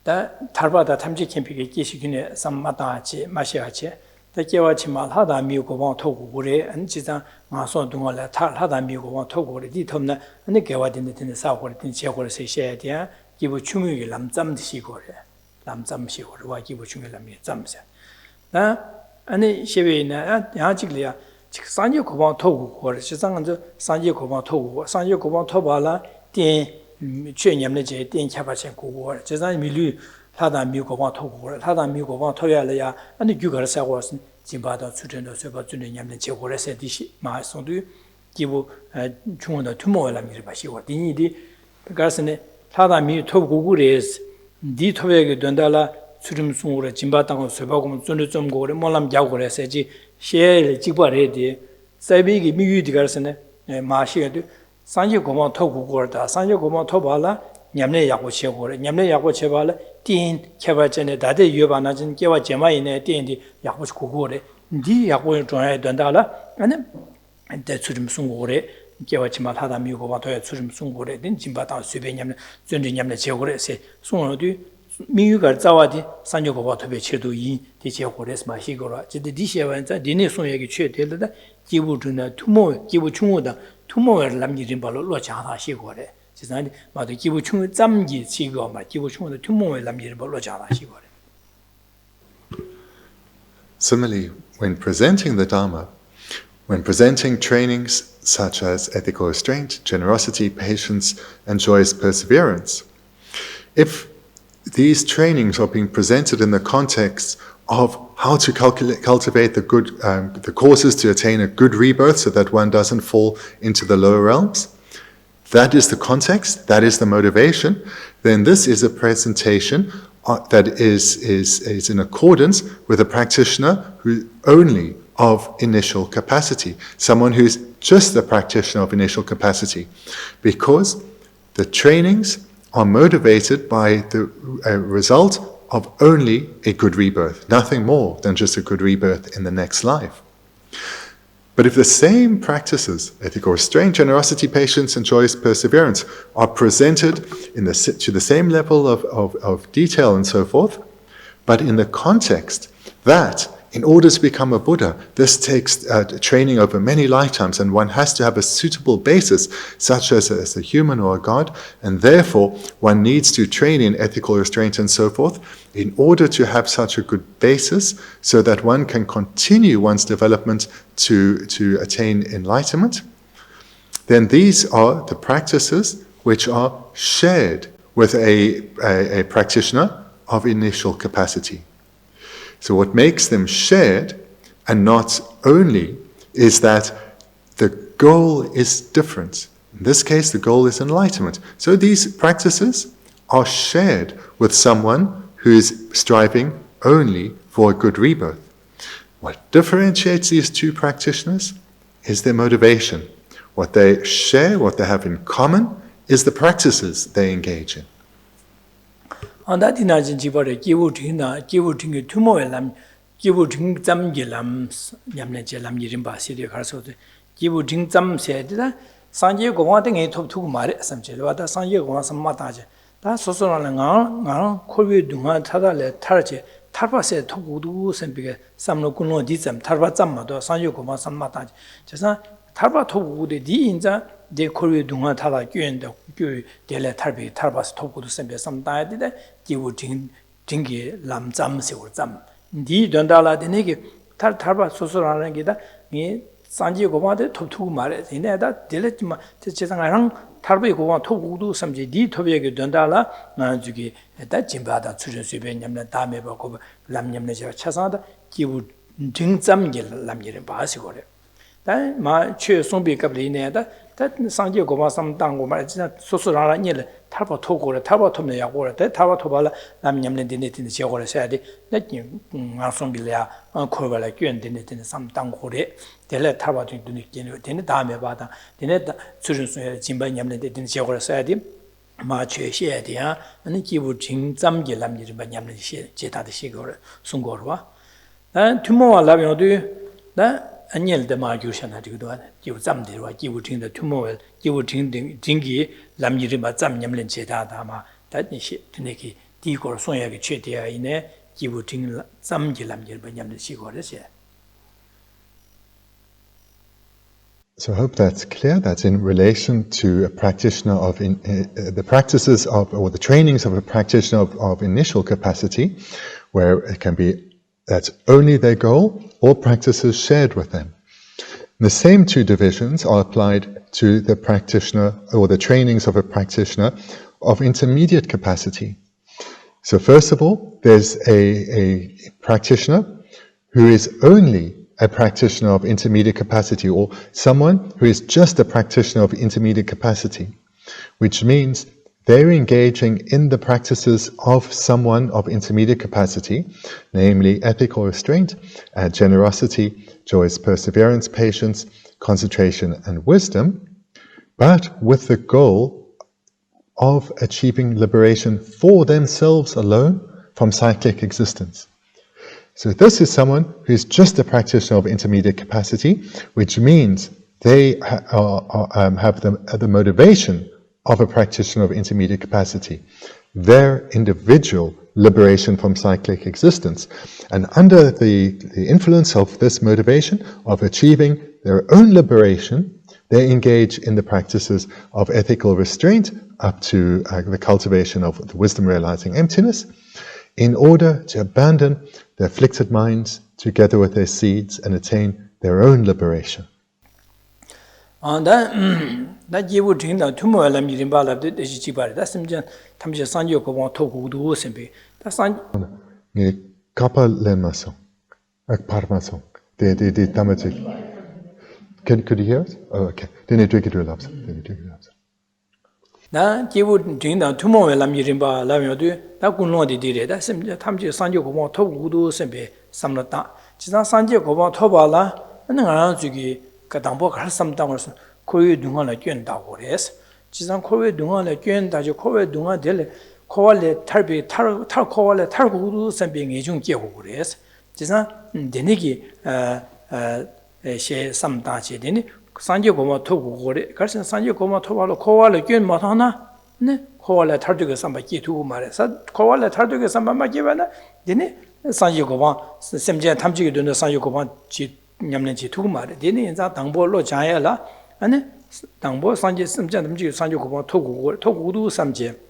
다 탈바다 탐지 캠핑에 계시기네 삼마다치 마시아치 다케와치 말하다 미고방 토고고레 안지자 마소 동안에 탈하다 미고방 토고고레 디텀나 아니 개와딘데 사고레 딘 제고레 세셔야디야 기부 중요히 람짬시고레 람짬시고레 와 기부 중요히 람이 짬세 나 아니 셰베이나 야직리야 산지 고방 토고고레 시상은 산지 고방 토고 산지 고방 토발라 딘 최념내제 땡캬바체 고고 제산 밀류 하다 미고방 토고를 하다 미고방 토야려야 아니 규가를 사고선 진바다 수전도 세바 주는 냠내 제고레세 디시 마송도 기부 중원의 투모라 미르바시고 디니디 그가스네 하다 미 토고고레스 디 토베게 된달라 수름송으로 진바당을 세바고 준도 좀 고래 몰람 자고레세지 셰를 지바레디 세비기 미유디 가스네 마시에도 산지 고마 토고고다 산지 고마 토발라 냠내 야고 쳬고래 냠내 야고 쳬발래 띵 쳬바전에 다데 유바나진 깨와 제마이네 띵디 야고 고고래 니 야고 좋아해 된다라 아니 데 수림 송고래 깨와 지마 하다 미고 바도에 수림 송고래 된 짐바다 수베 냠내 전지 냠내 제고래세 송어디 미유가 자와디 산조고 바도베 쳬도 이 디제고래스 마시고라 지디 디셰반자 디네 송예기 쳬델다 기부드나 투모 기부 충우다 투모를 남기진 발로 로자다 시고래 지산이 마도 기부 충우 잠기 시고 마 기부 충우의 투모를 남기진 발로 로자다 시고래. Similarly, when presenting the Dharma, when presenting trainings such as ethical restraint, generosity, patience, and joyous perseverance, if these trainings are being presented in the context of how to cultivate the good, the courses to attain a good rebirth so that one doesn't fall into the lower realms, that is the context, that is the motivation, then this is a presentation that is in accordance with a practitioner who only of initial capacity, someone who's just the practitioner of initial capacity, because the trainings are motivated by the result of only a good rebirth, nothing more than just a good rebirth in the next life. But if the same practices, ethical restraint, generosity, patience, and joyous perseverance, are presented to the same level of detail and so forth, but in the context that in order to become a Buddha, this takes training over many lifetimes, and one has to have a suitable basis, such as a human or a god, and therefore one needs to train in ethical restraint and so forth, in order to have such a good basis, so that one can continue one's development to attain enlightenment. Then these are the practices which are shared with a practitioner of initial capacity. So what makes them shared, and not only, is that the goal is different. In this case, the goal is enlightenment. So these practices are shared with someone who is striving only for a good rebirth. What differentiates these two practitioners is their motivation. What they share, what they have in common, is the practices they engage in. 안다디나 진지버레 기부팅나 기부팅이 투모엘람 기부팅 잠기람 냠내제람 이름바 시리 가서도 기부팅 잠세디다 상제 고마등에 톱투고 말에 삼제와다 상제 고마 삼마다제 다 소소라는 가 코비 둥아 타달레 타르제 타바세 톱구두 선비게 삼로 군노 디점 타바 잠마도 상제 고마 삼마다제 제사 타바 톱구데 디인자 데 코비 둥아 타다 교인데 교 데레 탈비 탈바스 톱구두 선비 삼다야데 기부 징기 람잠세고 잠 니 된다라 되네게 탈바 소소라는 게다 이 산지 고마데 톱투고 말에 이내다 딜레지마 제상랑 탈비 고마 톱구두 섬지 니 톱에게 된다라 나주기 다 짐바다 추준수베 냠나 다음에 보고 람냠네 제가 차상다 기부 징잠게 람이를 바시고래 다마 최 송비 갑리네다 다 상지 고마 삼당고 말 진짜 소소라라 니를 탈바 토고래 탈바 톱네 야고래 탈바 토발라 람냠네 디네티네 제고래 해야지 나기 송빌이야 코발라 quy엔디네티네 삼당고래 델레 탈바 딩드니 기네 되네 다음에 봐다 되네 추준수에 짐바 냠네 디네 제고래 해야지 마 최시에디야 아니 기부 징잠게 람이를 냠네 제다데 시고래 송고르와 난 투모와 라비오도 나 안엘데 마규샤나 디고도 기부 잠데와 기부 징데 투모웰 기부 징기 람이를 맞잠 냠는 제다다마 다니시 드네기 디고 송야게 최대야 이네 기부 징 잠기 람이를 냠는 시고르세. So I hope that's clear. That's in relation to a practitioner of the practices of, or the trainings of a practitioner of initial capacity, where it can be that's only their goal, or practices shared with them. The same two divisions are applied to the practitioner, or the trainings of a practitioner of intermediate capacity. So first of all, there's a practitioner who is only a practitioner of intermediate capacity, or someone who is just a practitioner of intermediate capacity, which means they're engaging in the practices of someone of intermediate capacity, namely ethical restraint, generosity, joyous perseverance, patience, concentration, and wisdom, but with the goal of achieving liberation for themselves alone from cyclic existence. So this is someone who's just a practitioner of intermediate capacity, which means they have the motivation of a practitioner of intermediate capacity, their individual liberation from cyclic existence. And under the influence of this motivation of achieving their own liberation, they engage in the practices of ethical restraint up to the cultivation of the wisdom realizing emptiness, in order to abandon the afflicted minds together with their seeds and attain their own liberation. That you would think that tomorrow Lam Rim Text is cheaper. That's some Tamja Sanjo go to go do simple. That's Kappa Lenmason, a parmason, the Tamatic. Could you hear us? Oh, okay. Then it drink it real ups. Now, you would think that tomorrow Lam Rim Text, that could not did it. That's some Tamja Sanjo go to go do simple. Some not that. Just Sanjo go to Bala and around to give Katambo some dollars. Koyu dunga la kyun da gores jisang koyu dunga la kyun da jo koyu dunga del koale tarbi tar koale tar gudu sambe nge jung ge gores jisang denegi she samda che deni sanje goma to gore garsin sanje goma to balo koale kyun ma thana ne koale tar de samba ji tu mare sa koale tar de samba ma ge bana deni sanje goma semje tamji de sanje goma ji nyamlen ji tu mare deni za dangbo lo jaya la 아니 당보 산지 심자듬지 산지 고바 토구도 삼제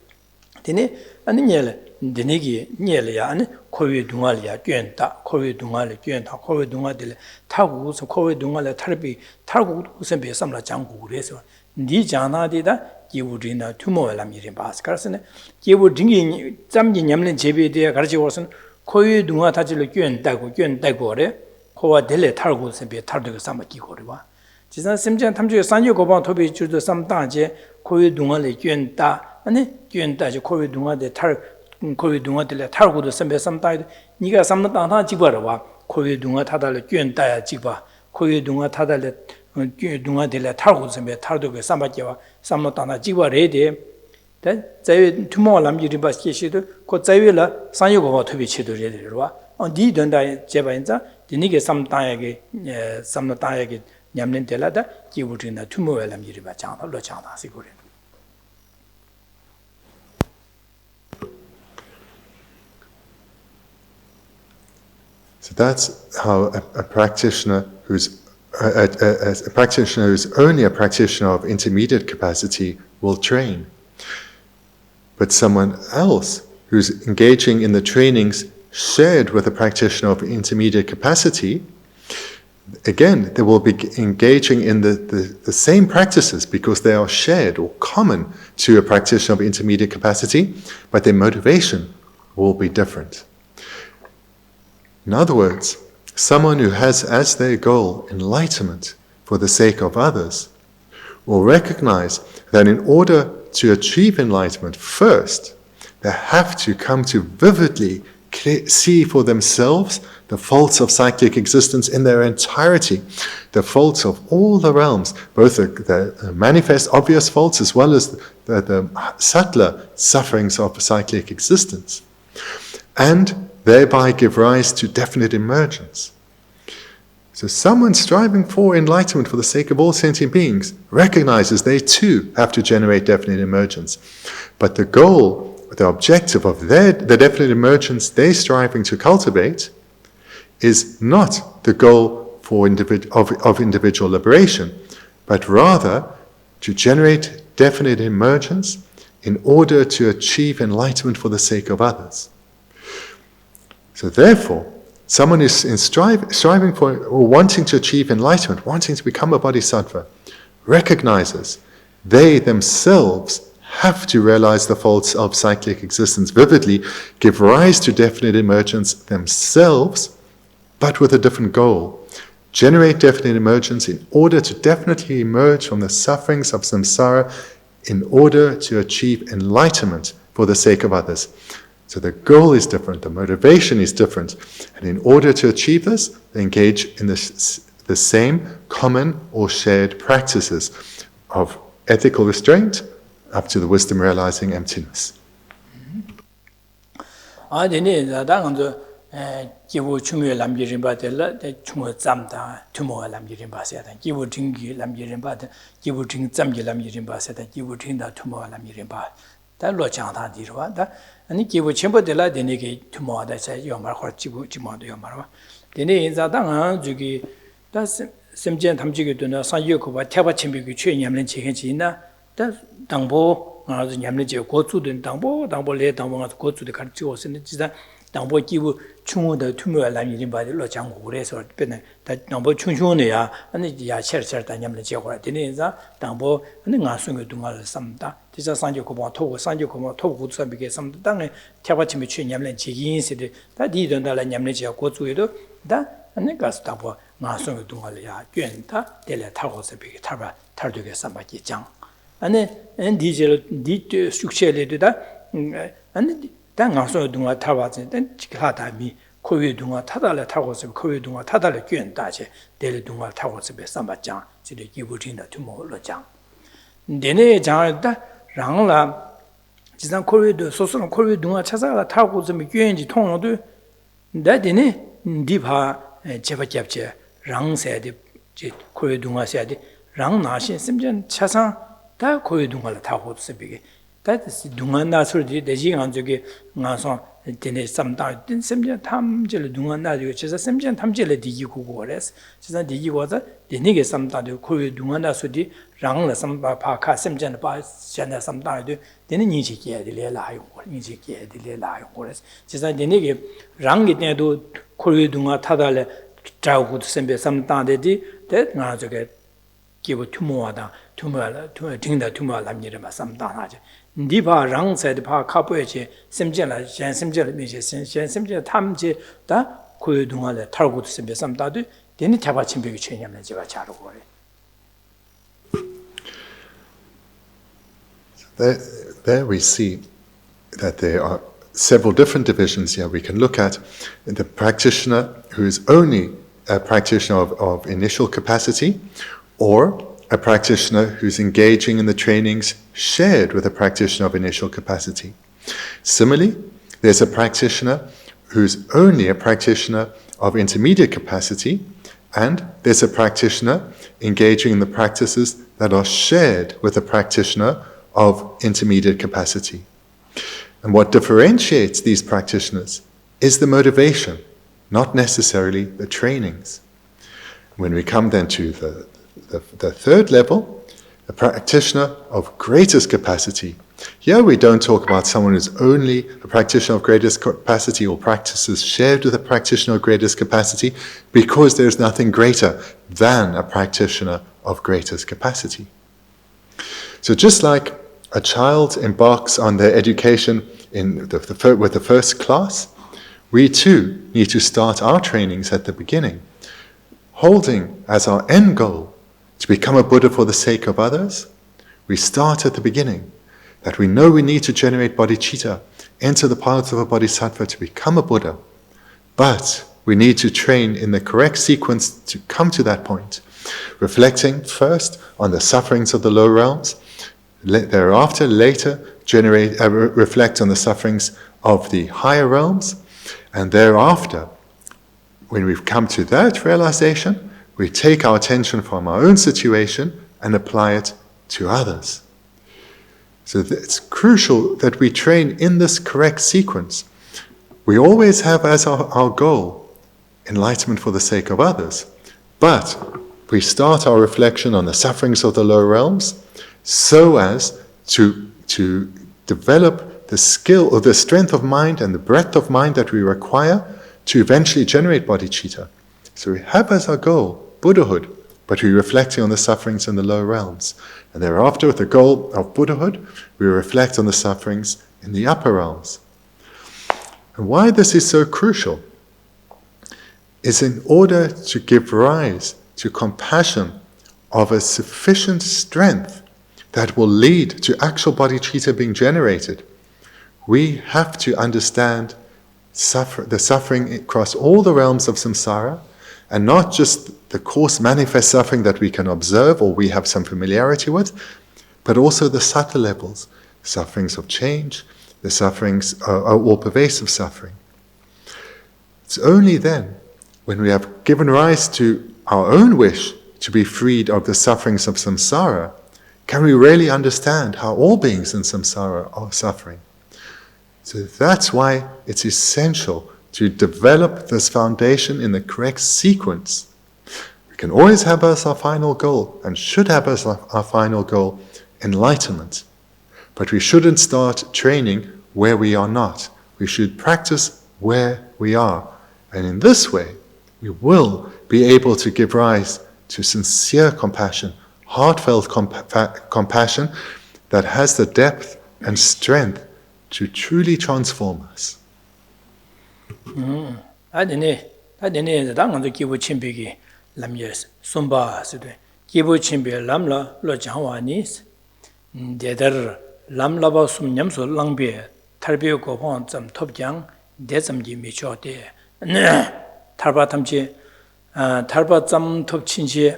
되네 아니 녀래 되네기 녀래야 아니 코위 동아리야 꿰다 코위 동아리 꿰다 코위 동아들 타구서 코위 동아리 탈비 탈구도 선배 삼라 장구 그래서 니 자나디다 기우리나 투모라 미린 바스카스네 기우딩이 잠지 냠는 제비에 가르치고선 코위 동아 타질을 꿰다고래 코와 델레 탈구 선배 탈도 삼바 기고리와 지산 심지어 탐주 산유 고방 토비 주도 삼다제 코위 동안에 꿰다 아니 꿰다지 코위 동안에 탈 코위 동안에 탈고도 선배 삼다이 네가 삼는 당타 지버와 코위 동안 타달에 꿰다야 지바 코위 동안 타달에 동안에 탈고도 선배 탈도 삼바제와 삼는 당타 지버래데 대 자유 투모람 유리바스케시도 고 자유라 산유 고방 토비 치도래들와 니 된다 제바인자 니게 삼다에게 삼는 다에게 냠는 데라다 기부리나 투모엘람 이리바 장달로 장다시 고래. So that's how a practitioner who's a practitioner who's only a practitioner of intermediate capacity will train. But someone else who's engaging in the trainings shared with a practitioner of intermediate capacity, again, they will be engaging in the same practices because they are shared or common to a practitioner of intermediate capacity, but their motivation will be different. In other words, someone who has as their goal enlightenment for the sake of others will recognize that in order to achieve enlightenment, first, they have to come to vividly see for themselves the faults of cyclic existence in their entirety, the faults of all the realms, both the manifest, obvious faults as well as the subtler sufferings of cyclic existence, and thereby give rise to definite emergence. So someone striving for enlightenment for the sake of all sentient beings recognizes they too have to generate definite emergence. But the goal, the objective of the definite emergence they're striving to cultivate is not the goal for individual liberation, but rather to generate definite emergence in order to achieve enlightenment for the sake of others. So therefore, someone is striving for or wanting to achieve enlightenment, wanting to become a bodhisattva, recognizes they themselves have to realize the faults of cyclic existence vividly, give rise to definite emergence themselves, but with a different goal. Generate definite emergence in order to definitely emerge from the sufferings of samsara in order to achieve enlightenment for the sake of others. So the goal is different, the motivation is different, and in order to achieve this, they engage in the same common or shared practices of ethical restraint, up to the wisdom realizing emptiness. Kivu chungu lam yirimba de la de chungu zamda tumo lam yirimba se da kivu tingi lam yirimba de kivu ting zamgi lam yirimba se da kivu ting da tumo lam yirimba da lo chang da di ro da ani kivu chenpo de la de ne ge tumo da sa yo mar khor kivu chimo de yo mar ba de ne za da nga ju gi da semjen tham ji ge de na sa ye ko ba tya ba chen bi ge chue nyam len che gen ji na da dang bo nga zu nyam len je go zu de dang bo le dang bo nga go zu de kan ji o se ne ji da 당보 기부 충원의 투명한 남이린 바들로 장고 그래서 변에 당보 충충이야 아니 야 셔셔 다냠을 제거라 되는자 당보 근데 가수의 동화를 삼다 디자 산지 고보 토고 산지 고보 토고 구선비게 삼다 땅에 태바침이 취냠을 지기인세데 다 디던달라 냠을 제 고주에도 다 아니 가수 당보 가수의 동화를 괜다 될래 타고서 비게 타바 탈되게 삼바기 장 아니 디젤 디 숙셰레도다 아니 당가서 동화 타와진 지하다미 코위 동화 타달래 타고서 코위 동화 타달래 괜다제 델 동화 타고서 삼바장 지리 기부진다 투모로 장 내내 장다 랑라 지상 코위도 소소는 코위 동화 찾아가 타고서 괜지 통로도 나데네 디바 제바잡제 랑세데 지 코위 동화 세데 랑나신 심전 차상 다 코위 동화를 타고서 비게 다시 동안나 소리 대지 안쪽에 가서 되네 삼다 심지어 탐질 동안나도 진짜 심지어 탐질에 디기고 그래서 진짜 디기고서 되네게 삼다도 거기 동안나 소리 랑라 삼바 파카 심지어 바 전에 삼다도 되는 인식이야 될래라요 인식이야 될래라요 그래서 진짜 되네게 랑게 때도 거기 동안 타달래 자고 선배 삼다데디 대 나저게 기부 투모하다 투모라 투모 딩다 투모 남일에 삼다하죠 니바 랑세드 파 카포에체 심전라 전 심전라 미제 전 심전 탐제 다 고유 동안에 탈고도 심배 삼다도 되니 잡아친 벽이 최냐면 제가 자르고 그래. There we see that there are several different divisions here. We can look at the practitioner who is only a practitioner of initial capacity, or a practitioner who's engaging in the trainings shared with a practitioner of initial capacity. Similarly, there's a practitioner who's only a practitioner of intermediate capacity, and there's a practitioner engaging in the practices that are shared with a practitioner of intermediate capacity. And what differentiates these practitioners is the motivation, not necessarily the trainings. When we come then to the third level, a practitioner of greatest capacity. Here we don't talk about someone who's only a practitioner of greatest capacity or practices shared with a practitioner of greatest capacity, because there's nothing greater than a practitioner of greatest capacity. So just like a child embarks on their education with the first class, we too need to start our trainings at the beginning, holding as our end goal to become a Buddha for the sake of others. We start at the beginning, that we know we need to generate bodhicitta, enter the path of a bodhisattva to become a Buddha. But we need to train in the correct sequence to come to that point, reflecting first on the sufferings of the low realms, thereafter later reflect on the sufferings of the higher realms, and thereafter, when we've come to that realization, we take our attention from our own situation and apply it to others. So it's crucial that we train in this correct sequence. We always have as our goal enlightenment for the sake of others, but we start our reflection on the sufferings of the lower realms so as to develop the skill or the strength of mind and the breadth of mind that we require to eventually generate bodhicitta. So we have as our goal Buddhahood, but we're reflecting on the sufferings in the lower realms. And thereafter, with the goal of Buddhahood, we reflect on the sufferings in the upper realms. And why this is so crucial is in order to give rise to compassion of a sufficient strength that will lead to actual bodhicitta being generated. We have to understand the suffering across all the realms of samsara, and not just the coarse manifest suffering that we can observe or we have some familiarity with, but also the subtle levels, sufferings of change, the sufferings, all pervasive suffering. It's only then, when we have given rise to our own wish to be freed of the sufferings of samsara, can we really understand how all beings in samsara are suffering. So that's why it's essential to develop this foundation in the correct sequence. We can always have as our final goal, and should have as our final goal, enlightenment. But we shouldn't start training where we are not. We should practice where we are. And in this way, we will be able to give rise to sincere compassion, heartfelt compassion that has the depth and strength to truly transform us. Lam laba sum nyamso langbe tarbiyo gopon tsam topjang de tsamji micho de tarba tamchi tarba tsam top chinchi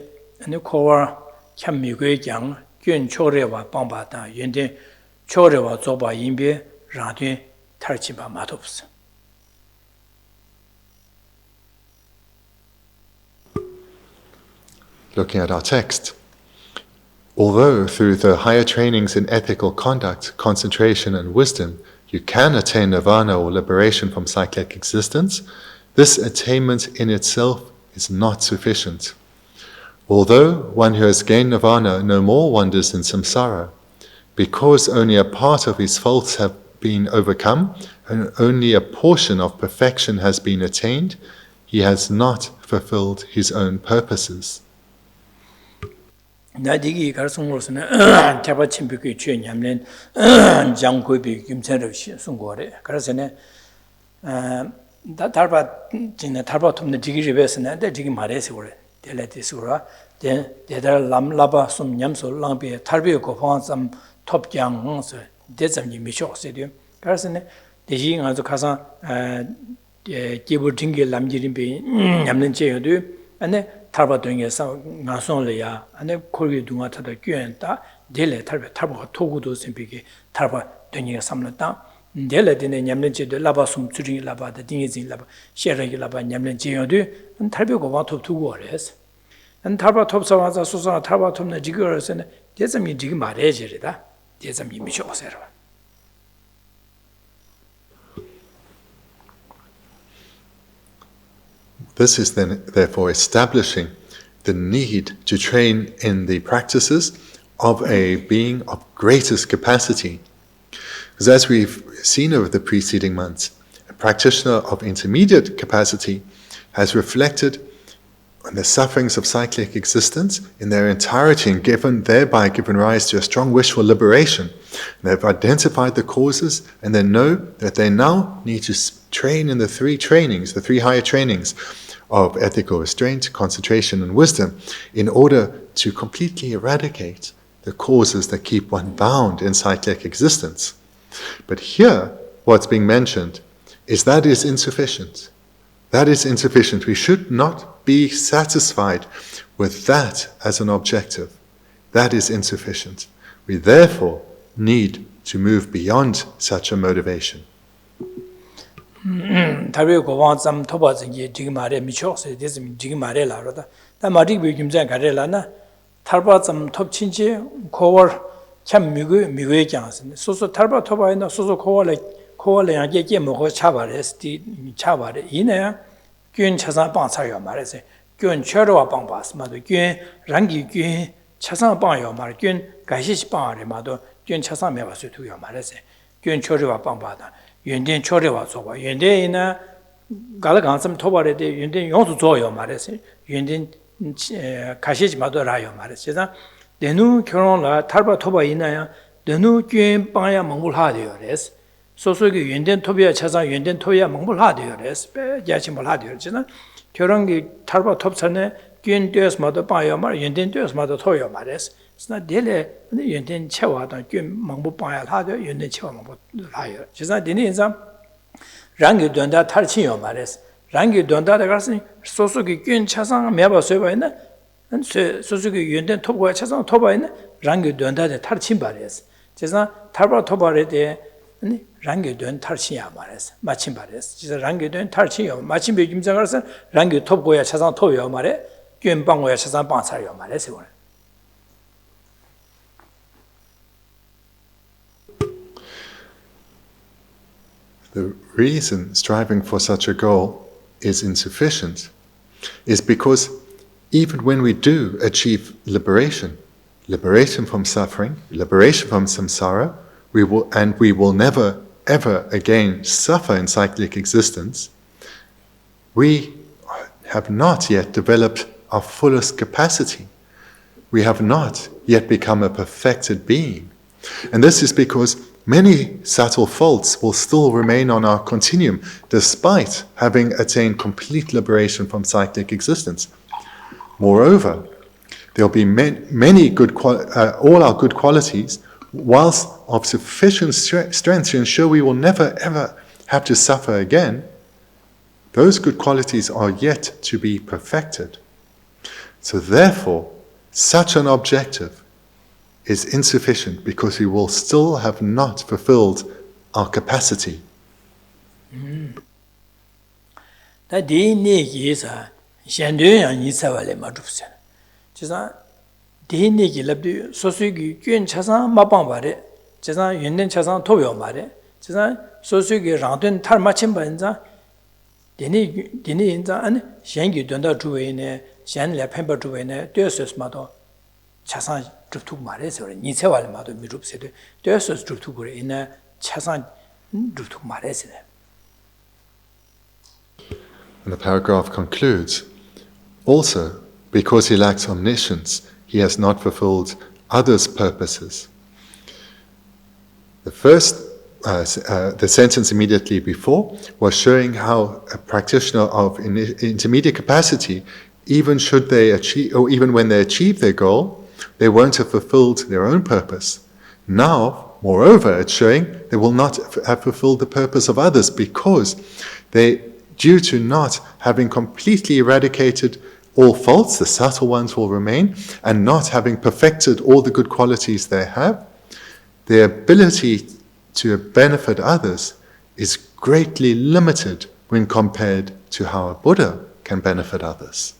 ane kowar kyam migwe kyang gyun chorewa bangba ta yende chorewa zoba yinbe rangdun tarchiba matopsa. Looking at our text, although through the higher trainings in ethical conduct, concentration and wisdom, you can attain nirvana or liberation from cyclic existence, this attainment in itself is not sufficient. Although one who has gained nirvana no more wanders in samsara, because only a part of his faults have been overcome and only a portion of perfection has been attained, he has not fulfilled his own purposes. 나디기 가르송으로서는 대바 침비기 주연 냠는 장고비 김천을 순고래. 그래서는 달바 진짜 달바 톱는 디기리베스는 디기 말해서 그래. 델레티스라 대달 람라바 숨 냠소 랑비 탈비고 방삼 톱장서 대점이 미쇼세요. 그래서는 대신 아주 가서 기부팅게 남지림비 냠는 제여도 안에 탈바 동에서 나송을야 안에 콜기 동아타도 교연다 델레 탈바가 토구도 심비게 탈바 동에 삼는다 델레드네 냠는지도 라바숨 주링 라바다 딩이진 라바 셰르기 라바 냠는지여도 탈바고 와토 두고 그래서 안 탈바 톱서 와서 소소 탈바 톱네 지거서는 대점이 지금 말해지리다 대점이 미셔서요. This is then, therefore, establishing the need to train in the practices of a being of greatest capacity. Because as we've seen over the preceding months, a practitioner of intermediate capacity has reflected on the sufferings of cyclic existence in their entirety and thereby given rise to a strong wish for liberation. And they've identified the causes and they know that they now need to train in the three higher trainings of ethical restraint, concentration and wisdom in order to completely eradicate the causes that keep one bound in cyclic existence. But here, what's being mentioned is that is insufficient. That is insufficient. We should not be satisfied with that as an objective. That is insufficient. We therefore need to move beyond such a motivation. 다베 고방삼 토바지 지금 말에 미쳐서 됐으면 지금 말해라 그러다. 다 말이 비김자 가래라나 탈바점 톱친지 고월 참 미국에 장았는데 소소 탈바 토바이나 소소 고월에 양게 먹어 차바레스티 차바레 이내 균 차상 방차요 말해서 균 처로와 방바스마도 균 랑기 균 차상 방요 말 균 가시시 방아래 마도 균 차상 매바스 두요 말해서 균 처로와 방바다 연된 처리와 줘봐 연된이나 갈강섬 토바레데 연된 용수 줘요 말해서 연된 가시지 마도라요 말해서 내누 결혼라 탈바 토바 있나야 내누 균 방야 먹물하대요 그래서 소소기 연된 토비야 차상 연된 토야 먹물하대요 그래서 야치 몰하대요 그래서 결혼기 탈바 톱선에 균 되어서 마도 방야 말 연된 되어서 마도 토요 말해서 그래서 델레 연된 채와도 균 먹물 방야 하대 연된 채와 먹물 하요 그래서 되는 인상 랑기 돈다 탈치요 말해서 랑기 돈다가 가서 소소기 균 차상 매바 쇠바 있나 소소기 연된 토보야 차상 토바 있나 rangi donda de tarchin bares. Jesa tarba tobare de rangi don tarchin ya mares. Machin bares. Jesa rangi don tarchin yo. Machin be 김장가서 rangi top고야 차상 토요 말에 꽌방고야 차상 방사요 말에 세월. The reason striving for such a goal is insufficient is because even when we do achieve liberation from suffering, liberation from samsara, we will never ever again suffer in cyclic existence, we have not yet developed our fullest capacity. We have not yet become a perfected being. And this is because many subtle faults will still remain on our continuum despite having attained complete liberation from cyclic existence. Moreover, there will be many good all our good qualities, whilst of sufficient strength to ensure we will never ever have to suffer again. Those good qualities are yet to be perfected. So therefore, such an objective is insufficient because we will still have not fulfilled our capacity. 차상 줍툭 말해서 니세발 마도 미룹세도 되어서 줍툭을 이나 차상 줍툭 말해서. And the paragraph concludes, also, because he lacks omniscience, he has not fulfilled others' purposes. The first, the sentence immediately before was showing how a practitioner of intermediate capacity, even should they achieve, or even when they achieve their goal, they won't have fulfilled their own purpose. Now, moreover, it's showing they will not have fulfilled the purpose of others because they, due to not having completely eradicated all faults, the subtle ones will remain, and not having perfected all the good qualities they have, their ability to benefit others is greatly limited when compared to how a Buddha can benefit others.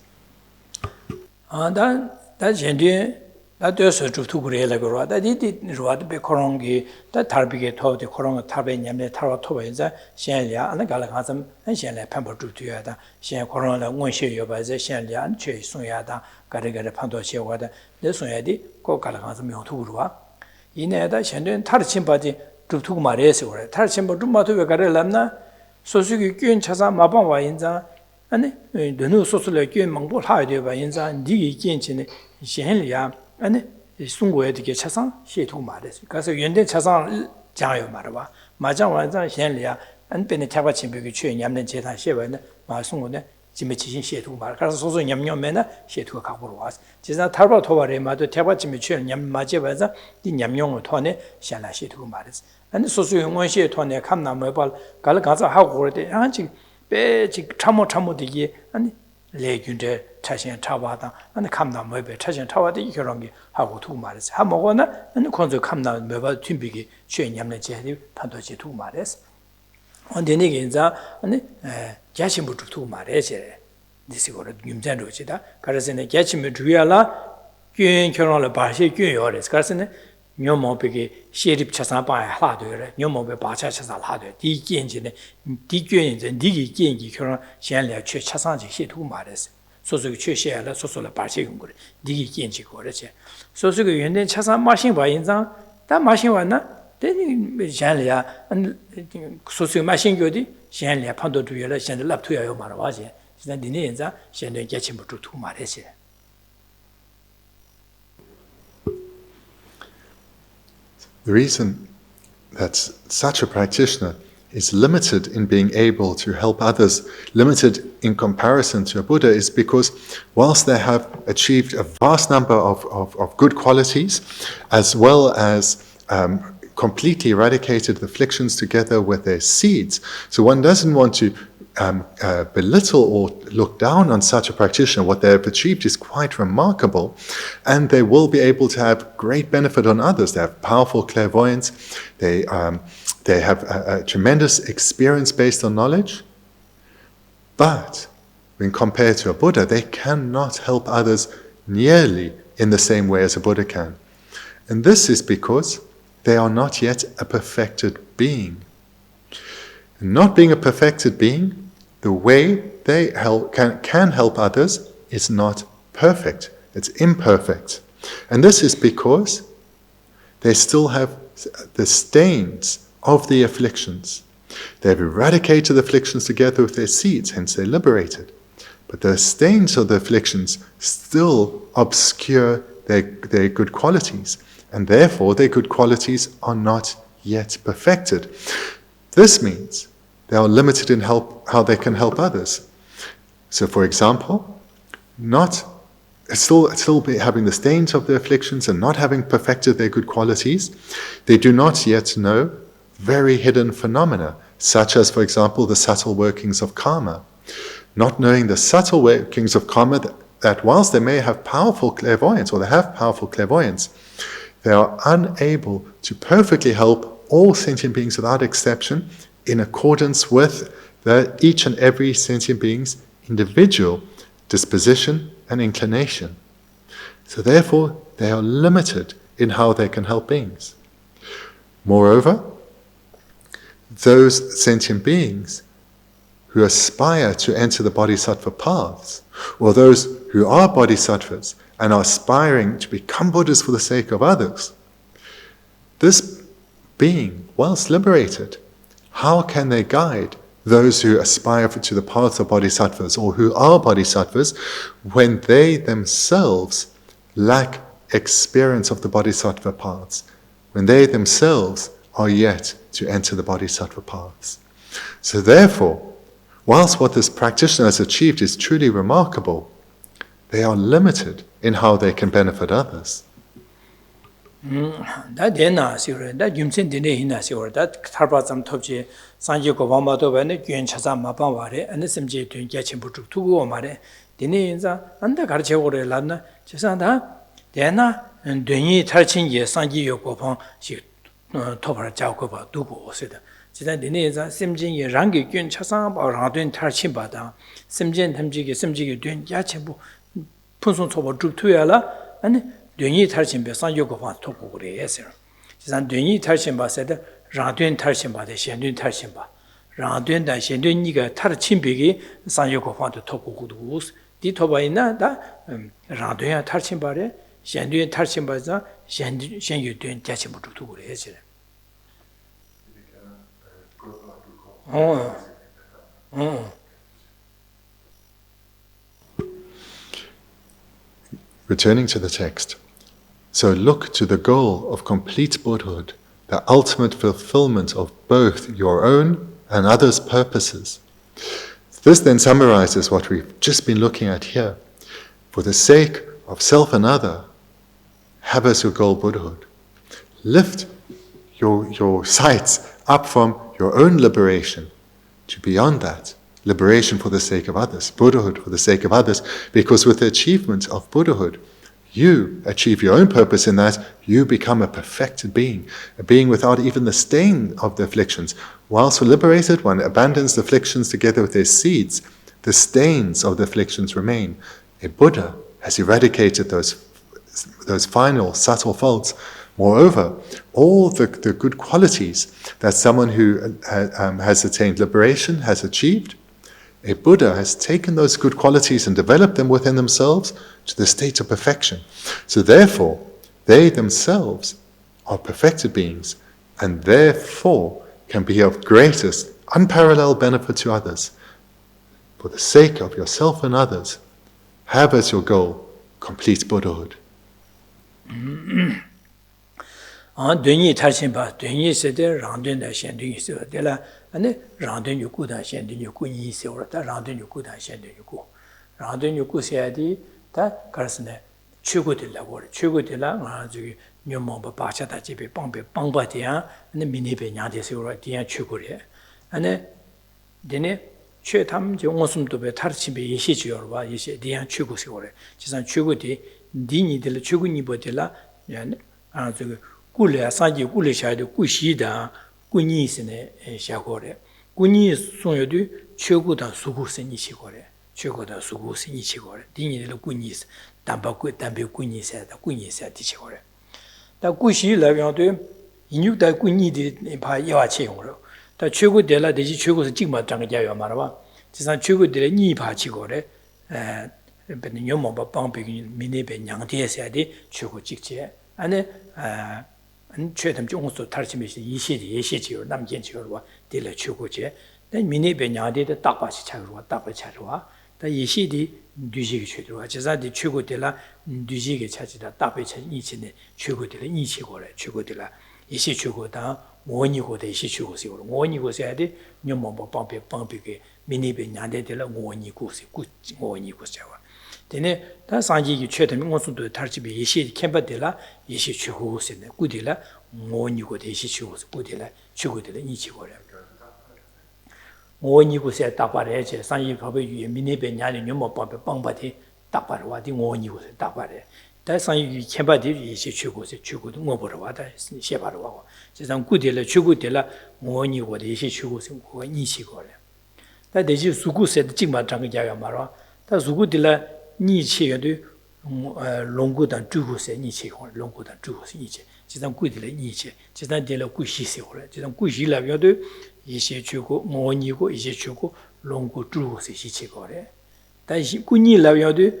다 되어서 줍툭 그래라 그러와 다디 루아드 베코롱기 다 달비게 토데 코롱 타베 냠네 타와 토베자 신리아 안에 갈가섬 신리아 판버 줍투야다 신 코롱라 원시 요바제 신리아 안최 송야다 가르가르 판도 시와다 내 송야디 꼭 갈가섬 용투루와 이내다 신된 타르친 바지 줍툭 말해서 그래 타르친 바 줍마도 왜 가르람나 소수기 균 차사 마방와 인자 아니 너는 소수를 균 망보 하야 되바 인자 니기 균치네 신리아 아니 중국에 되게 차상 시图 말했어. 그래서 연대 차상 장요 말아. 마장 완전 현리야. 안변에 타바 침벽이 최 냠는 제단 시원에 마송고네 지메 지신 시图 말. 그래서 소소 냠냠면은 시图갖고 왔어. 지사 탈바 토바레 마도 타바 침벽 최 냠 마제 와서 이 냠용을 토네 샤라 시图 말했어. 아니 소소 용원 시토네 감나무 발 갈 가서 하고 그래. 한지 배지 참모되기 아니 레균데 차신 타와다 아니 감나 뭐베 차신 타와다 이런 게 하고 두 말했어. 하 먹어나 아니 콘저 감나 뭐바 튕비기 최냠내 제리 판도지 두 말했어. 언데니 인자 아니 야심부터 두 말했어. 니시고로 윤잔로지다. 그래서는 야심을 주야라 균 결혼을 바시 균요레스. 그래서는 녀모베게 시립 차상 바에 하도래. 녀모베 바차 차상 하도. 디견지네 디견인데 니기 견기 결혼 현래 최 차상지 시두 말했어. 소소기 최시야라 소소라 바시군 거래. 니기 견지 거래지. 소소기 연된 차상 마신 바 인상 다 마신 왔나? 대니 현래야 소소기 마신 교디 현래 판도 두여라 현래 랍투야요 말아와지. 진짜 니네 인자 현래 개침부터 두 말했지. The reason that such a practitioner is limited in being able to help others, limited in comparison to a Buddha, is because whilst they have achieved a vast number of good qualities, as well as completely eradicated the afflictions together with their seeds, so one doesn't want to belittle or look down on such a practitioner. What they have achieved is quite remarkable, and they will be able to have great benefit on others. They have powerful clairvoyance. They have a tremendous experience based on knowledge. But when compared to a Buddha, they cannot help others nearly in the same way as a Buddha can. And this is because they are not yet a perfected being. Not being a perfected being, the way they can help others is not perfect. It's imperfect. And this is because they still have the stains of the afflictions. They have eradicated the afflictions together with their seeds, hence they're liberated. But the stains of the afflictions still obscure their good qualities, and therefore their good qualities are not yet perfected. This means they are limited in how they can help others. So, for example, still be having the stains of their afflictions and not having perfected their good qualities, they do not yet know very hidden phenomena, such as, for example, the subtle workings of karma. Not knowing the subtle workings of karma, that whilst they may have powerful clairvoyance, or they have powerful clairvoyance, they are unable to perfectly help all sentient beings without exception in accordance with each and every sentient being's individual disposition and inclination. So therefore, they are limited in how they can help beings. Moreover, those sentient beings who aspire to enter the bodhisattva paths, or those who are bodhisattvas and are aspiring to become Buddhas for the sake of others, this being, whilst liberated, how can they guide those who aspire to the paths of bodhisattvas or who are bodhisattvas when they themselves lack experience of the bodhisattva paths, when they themselves are yet to enter the bodhisattva paths? So therefore, whilst what this practitioner has achieved is truly remarkable, they are limited in how they can benefit others. Da dena siure da gyumchen dine hina siure da tharpa tsam thopje sanje ko bamba to bane gyön chaza ma ba ware ane semje tön gyachin bu tuk tugo mare dine inza anda garche gore lanna chesa da dena dönyi tarchin ye sanje yo ko pang si topar ja ko ba dugo oseda 지다 니네자 심진이 랑게 균 차상 바라된 탈친 바다 심진 탐지게 심지게 된 야체부 분송 초보 죽투야라 아니 뇌니 탈친 배상 요거만 토고 그래서 지산 뇌니 탈친 바세다 라된 탈친 바데 현된 탈친 바 라된다 현된이가 탈친 비기 상요거만도 토고고도 디토바이나 다 라된야 탈친 바래 현된 탈친 바자 현유된 야체부 죽투고 그래서 Returning to the text. So look to the goal of complete Buddhahood, the ultimate fulfillment of both your own and others' purposes. This then summarizes what we've just been looking at here. For the sake of self and other, have as your goal Buddhahood. Lift your sights up from your own liberation to beyond that, liberation for the sake of others, Buddhahood for the sake of others, because with the achievement of Buddhahood, you achieve your own purpose in that you become a perfected being, a being without even the stain of the afflictions. Whilst liberated, one abandons the afflictions together with their seeds, the stains of the afflictions remain. A Buddha has eradicated those final subtle faults. Moreover, all the good qualities that someone who has attained liberation has achieved, a Buddha has taken those good qualities and developed them within themselves to the state of perfection. So therefore, they themselves are perfected beings and therefore can be of greatest, unparalleled benefit to others. For the sake of yourself and others, have as your goal complete Buddhahood. dönyi tarsin ba dönyi sede rangdön da shendön ise de la ane rangdön yuku da shendön yuku yi se ora da rangdön yuku da shendön yuku rangdön yuku se di da karsne chugo de la gore chugo de la nga ju nyomo ba ba cha da ji be pang ba de ya ane mini be nya de se ora de ya chugo re ane dene 최탐지 온숨도베 타르치베 예시지요와 예시 디안 추구시고래 지산 추구디 디니들 추구니보들라 아 저기 꿀레 사지 꿀레샤도 꾸시다 꾸니스네 샤고래 꾸니 송여도 최고다 수구스니시고래 최고다 수구스니시고래 디니들 꾸니스 담배 꾸니세다 꾸니세디시고래 다 꾸시라면도 인육다 꾸니디 바 야치용으로 다 최고 될라 되지 최고서 찍마 장자요 말아봐 지산 최고 될에 니 바치고래 에 근데 요모바 방비기 미네베 냥디에서야디 최고 찍지 안에 안 최담 중국서 탈치면서 예시지요 남견지요와 될라 최고지 내 미네베 냥디에 딱바시 차로와 딱바시 차로와 다 예시디 뒤지기 최도와 지산디 최고 될라 뒤지기 차지다 딱바시 차지 이치네 최고 될라 이치고래 최고 될라 예시 최고다 원이고대 시추고시고 원이고세야데 녀mom바 빵비게 미니베 냐데들 원이고시 원이고세와 되네 다 상지기 최대미 원수도 탈집이 예시 캠바들라 예시 추고세네 꾸딜라 원이고대 시추고시 꾸딜라 추고들 이치고래 원이고세 딱바래제 상지 법의 위에 미니베 냐데 녀mom바 빵바디 딱바르와디 원이고세 딱바래 다상이 캠바디 예시 추고세 추고도 뭐보러 와다 셰바로 와고 지상 꾸딜라 추고딜라 원이고대 예시 추고세 고 이치고래 다 대지 수구세 찍마 장자야 말아 다 수구딜라 니치여도 롱고단 주고세 니치고 롱고단 주고세 이제 지상 꾸딜라 니치 지상 딜라 꾸시세고래 지상 꾸시라여도 예시 추고 원이고 예시 추고 롱고 주고세 시치고래 다시 꾸니라여도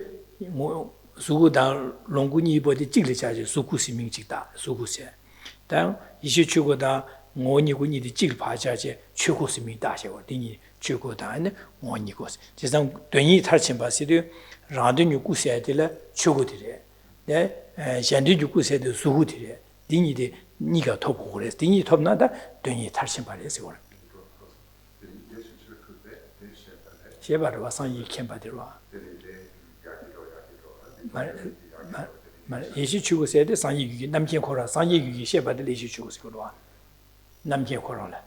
뭐 수구당 롱구니보디 찍리자지 수구시 명직다 수구세 당 이시추고다 원이군이디 찍파자지 최고시 명다셔고 디니 최고다는 원이고스 지상 되니 탈친 바시도 라드뉴 구세들라 최고들이 네 젠디뉴 구세도 수구들이 디니디 니가 톱고 그래 디니 톱나다 되니 탈친 바래서 제바로 와서 이 캠바들와 말 예시 추구세데 상이기 남긴 코라 상이기 셰바들 예시 추구세고와 남긴 코라라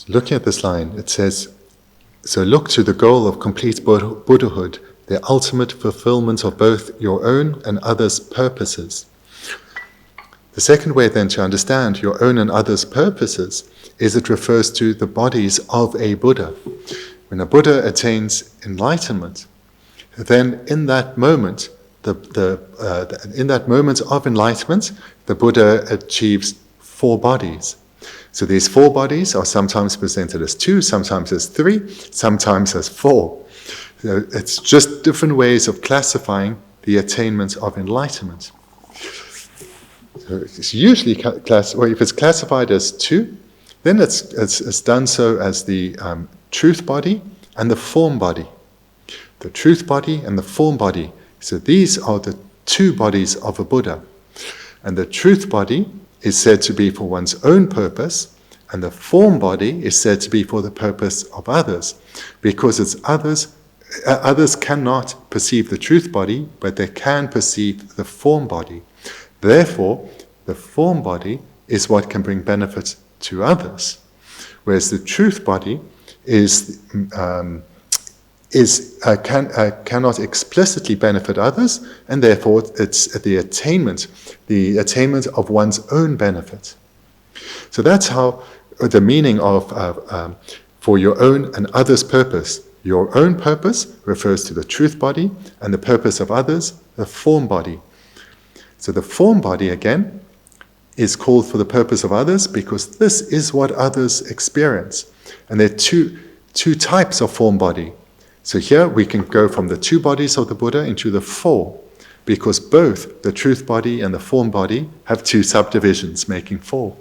Looking at this line, it says, so look to the goal of complete Buddhahood, the ultimate fulfillment of both your own and others' purposes. The second way then to understand your own and others' purposes is it refers to the bodies of a Buddha. When a Buddha attains enlightenment, then in that moment, in that moment of enlightenment, the Buddha achieves 4 bodies. So these 4 bodies are sometimes presented as 2, sometimes as 3, sometimes as 4. So it's just different ways of classifying the attainment of enlightenment. So it's usually if it's classified as 2, then it's done so as the truth body and the form body. The truth body and the form body. So these are the 2 bodies of a Buddha. And the truth body is said to be for one's own purpose, and the form body is said to be for the purpose of others, because it's others cannot perceive the truth body, but they can perceive the form body. Therefore, the form body is what can bring benefit to others, whereas the truth body cannot explicitly benefit others, and therefore it's the attainment of one's own benefit. So that's how the meaning of for your own and others' purpose. Your own purpose refers to the truth body, and the purpose of others, the form body. So the form body, again, is called for the purpose of others because this is what others experience. And there are two types of form body. So here we can go from the 2 bodies of the Buddha into the 4, because both the truth body and the form body have 2 subdivisions, making 4.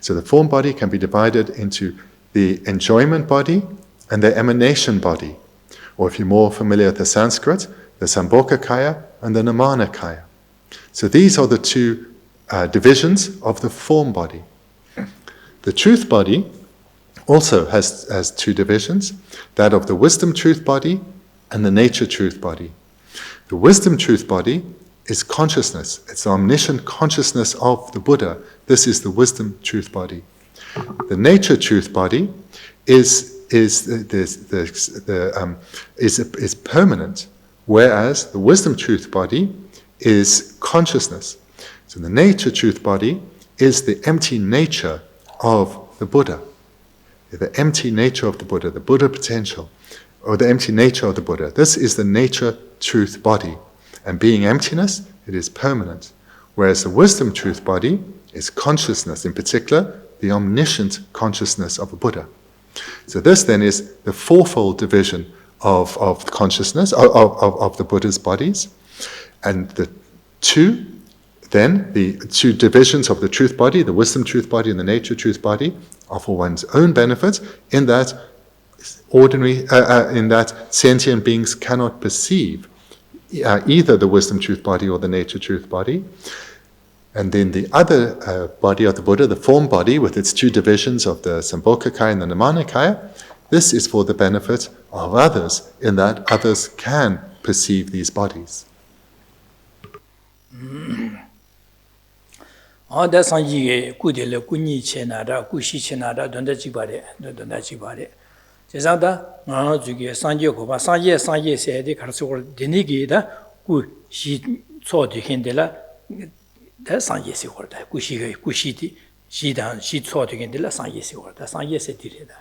So the form body can be divided into the enjoyment body and the emanation body. Or if you're more familiar with the Sanskrit, the Sambhogakaya and the Namanakaya. So these are the 2 divisions of the form body. The truth body also has 2 divisions, that of the wisdom truth body and the nature truth body. The wisdom truth body is consciousness. It's the omniscient consciousness of the Buddha. This is the wisdom truth body. The nature truth body is permanent, whereas the wisdom truth body is consciousness. So the nature truth body is the empty nature of the Buddha. The empty nature of the Buddha, the Buddha potential, or the empty nature of the Buddha. This is the nature truth body. And being emptiness, it is permanent. Whereas the wisdom truth body is consciousness, in particular, the omniscient consciousness of a Buddha. So this then is the fourfold division of consciousness, of the Buddha's bodies. And the two divisions of the truth body, the wisdom truth body and the nature truth body, are for one's own benefit, in that sentient beings cannot perceive either the wisdom truth body or the nature truth body. And then the other body of the Buddha, the form body, with its two divisions of the Sambhogakaya and the Nirmanakaya, this is for the benefit of others, in that others can perceive these bodies. Ada sanji kudele kunyi chenada kushi chenada donda jibare jezada nga juge sanje ko ba sanje se de karso denigi da ku shi so de hendela da sanje se ko da kushi di shi dan shi so de hendela sanje se ko da sanje se dire da.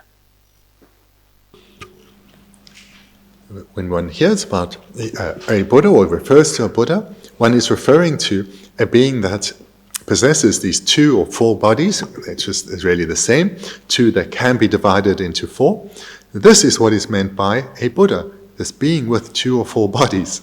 When one hears about a Buddha or refers to a Buddha, one is referring to a being that possesses these 2 or 4 bodies. It's really the same, 2 that can be divided into 4. This is what is meant by a Buddha, this being with 2 or 4 bodies.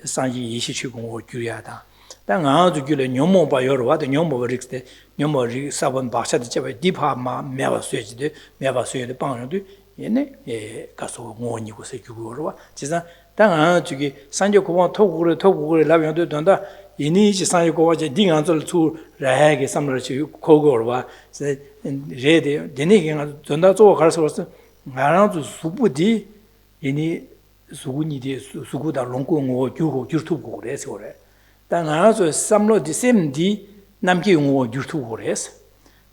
sanji yishi chugungo gyuyada. Da nga zu gyule nyomo ba yorwa de nyomo rikste nyomo ri sabon baksha de chebe dipa ma mewa sueji de mewa sueji de bangyo de yene kaso ngoni ko se gyugorwa. Chisa da nga zu gi sanji ko togure labyo de donda yini ji sanji ko je dinga zol tu rahe ge samra chi kogorwa. Se re de deni ge donda zo garso nga zu subudi yini 수군이 돼 수구다 롱고고 규고 유튜브 그래서 그래. 다 나서 삼로 디셈디 남기 용어 유튜브 그래서.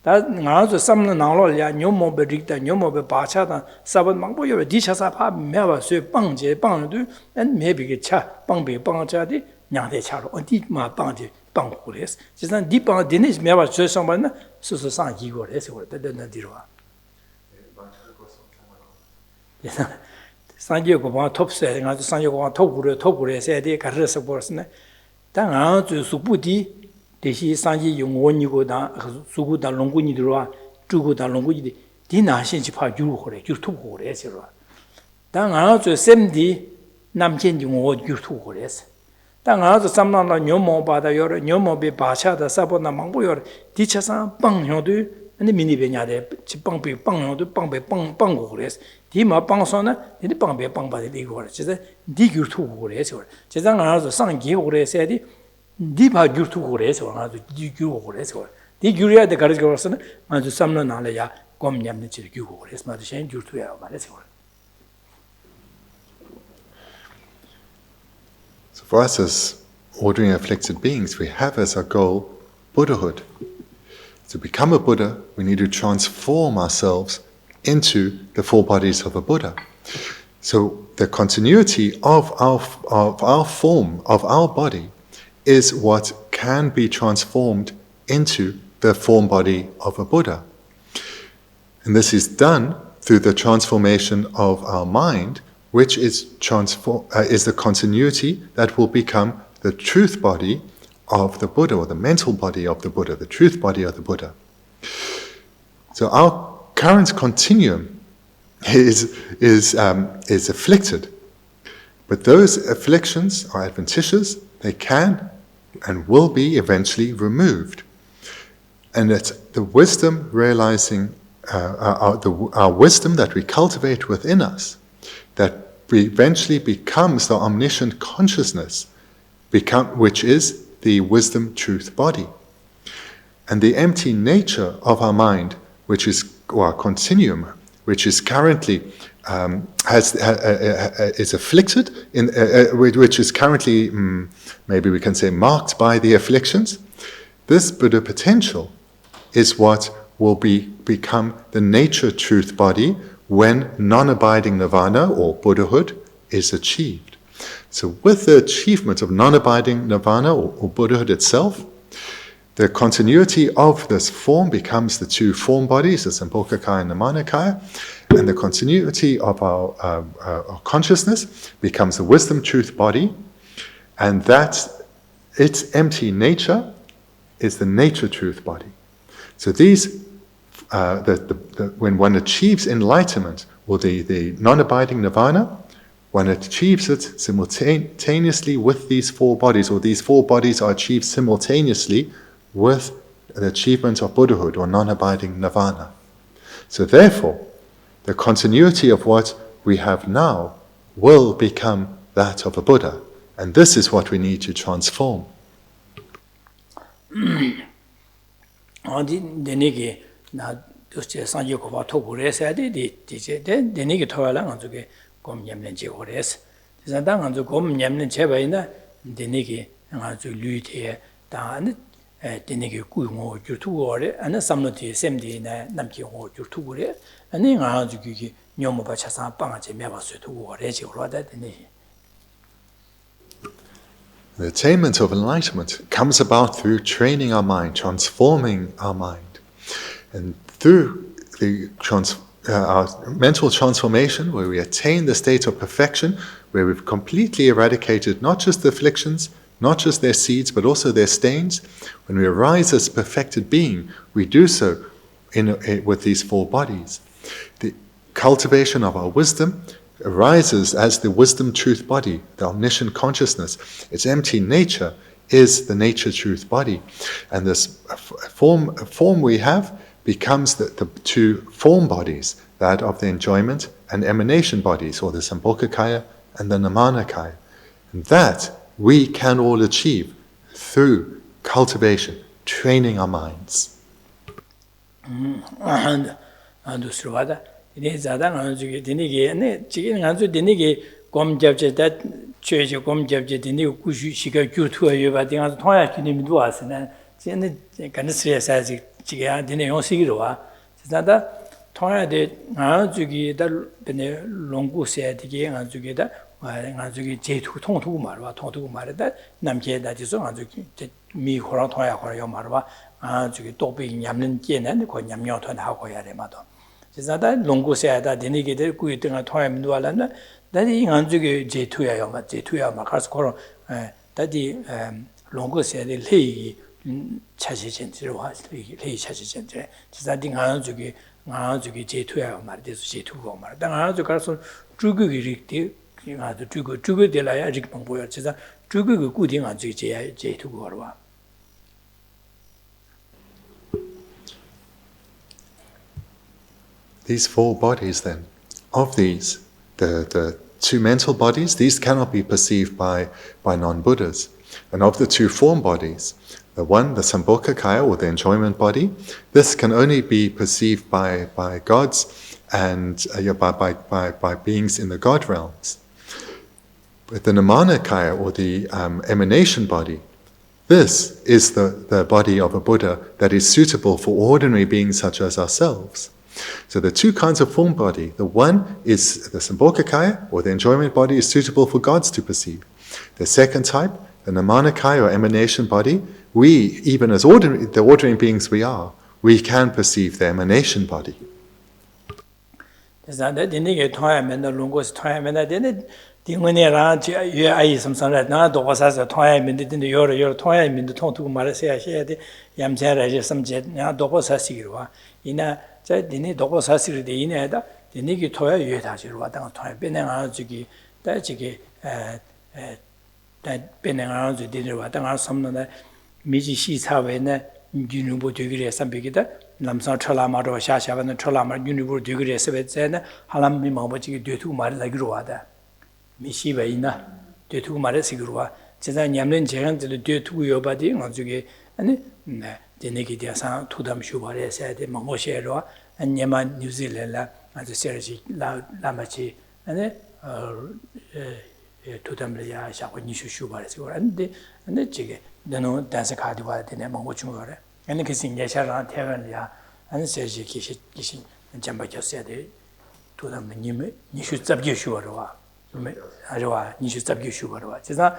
다 나서 삼로 나로야 뇨모 베릭다 뇨모 베 바차다 사번 망보여 디차사 파 매와 쇠 빵제 빵도 엔 매비게 차 빵베 빵차디 냥대 차로 어디 마 빵제 빵 그래서. 지난 디빵 디니스 매와 쇠 상반나 수수상 이거 그래서 그래. 데데나디로와. 산지에 고방 톱세 가서 산지에 고방 톱구레 세대 가르서 버스네 당아 주 수부디 대시 산지 용원이고다 수구다 롱군이 들어와 주고다 롱군이 디나신지 파 유로래 유튜브 그래서 당아 주 셈디 남친 용어 유튜브 그래서 당아 주 삼나나 녀모 바다 여러 녀모비 바차다 사보나 망보여 디차상 빵효도 근데 미니베냐데 집빵비 빵효도 빵배 빵빵고 그래서 디마 빵소나 디 빵배 빵바데 이거 그래서 디 유튜브 그래서 제장 알아서 상기 그래서 디 디바 유튜브 그래서 아주 디 규고 그래서 디 규리야 데 가르쳐서는 아주 삼는 날에야 검냠네 지 규고 그래서 맞아 신 유튜브야 말해서 So for us as ordinary afflicted beings, we have as our goal Buddhahood. To become a Buddha, we need to transform ourselves into the 4 bodies of a Buddha. So the continuity of our form, of our body, is what can be transformed into the form body of a Buddha. And this is done through the transformation of our mind, which is the continuity that will become the truth body of the Buddha, or the mental body of the Buddha, the truth body of the Buddha. So our current continuum is afflicted, but those afflictions are adventitious. They can and will be eventually removed, and it's the wisdom realizing our wisdom that we cultivate within us that eventually becomes the omniscient consciousness, which is the wisdom truth body. And the empty nature of our mind, which is our continuum, which is currently is afflicted, which is currently, maybe we can say, marked by the afflictions. This Buddha potential is what will become the nature truth body when non-abiding nirvana or Buddhahood is achieved. So with the achievement of non-abiding nirvana or Buddhahood itself, the continuity of this form becomes the two form bodies, the Sambhogakaya and Nirmanakaya, and the continuity of our consciousness becomes the wisdom truth body, and that its empty nature is the nature truth body. So these, when one achieves enlightenment, or the non-abiding nirvana, one achieves it simultaneously with these four bodies, or these four bodies are achieved simultaneously with the achievement of Buddhahood or non-abiding nirvana. So therefore, the continuity of what we have now will become that of a Buddha. And this is what we need to transform. Bendigo kuingo jurtugore ana samnoti semdi na namki ho jurtugore ani nga jugi nyomo ba chasa panga che meba sutugore che roda deni. The attainment of enlightenment comes about through training our mind, transforming our mind. And through the our mental transformation, where we attain the state of perfection, where we've completely eradicated not just the afflictions, not just their seeds, but also their stains. When we arise as perfected being, we do so with these four bodies. The cultivation of our wisdom arises as the wisdom truth body, the omniscient consciousness. Its empty nature is the nature truth body. And this form we have becomes the two form bodies, that of the enjoyment and emanation bodies, or the Sambhogakaya and the Nirmanakaya. And that we can all achieve through cultivation, training our minds. Geshe These four bodies then, of these, the two mental bodies, these cannot be perceived by non-Buddhas. And of the two form bodies, the one, the Sambhogakaya, or the enjoyment body, this can only be perceived by gods and by beings in the God realms. But the Nirmanakaya, or the emanation body, this is the body of a Buddha that is suitable for ordinary beings such as ourselves. So the two kinds of form body, the one is the Sambhogakaya, or the enjoyment body, is suitable for gods to perceive. The second type, the Nirmanakaya, or emanation body, we, even as the ordinary beings we are, we can perceive the emanation body. Lamsang Chalama or Shashavan and Chalama, Unibu Dugre Sebet, Halam Mimo, which you do to my Lagrua. 미시바이나 되투 말에 시그루와 제가 냠는 제한들 되투 요바디 가지고 아니 네 데네기 대상 투담 슈바레서 데 망고셰로 안냐마 뉴질랜드 아주 세르지 라마치 아니 투담리아 샤고 니슈 슈바레서 안데 안데 지게 너는 단서 카디와 되네 망고충거래 아니 그 신예샤랑 태원이야 아니 세지 기시 잠바졌어야 돼 투담 니슈 잡게 슈어와 아저와 니슈 잡기 슈거와 제가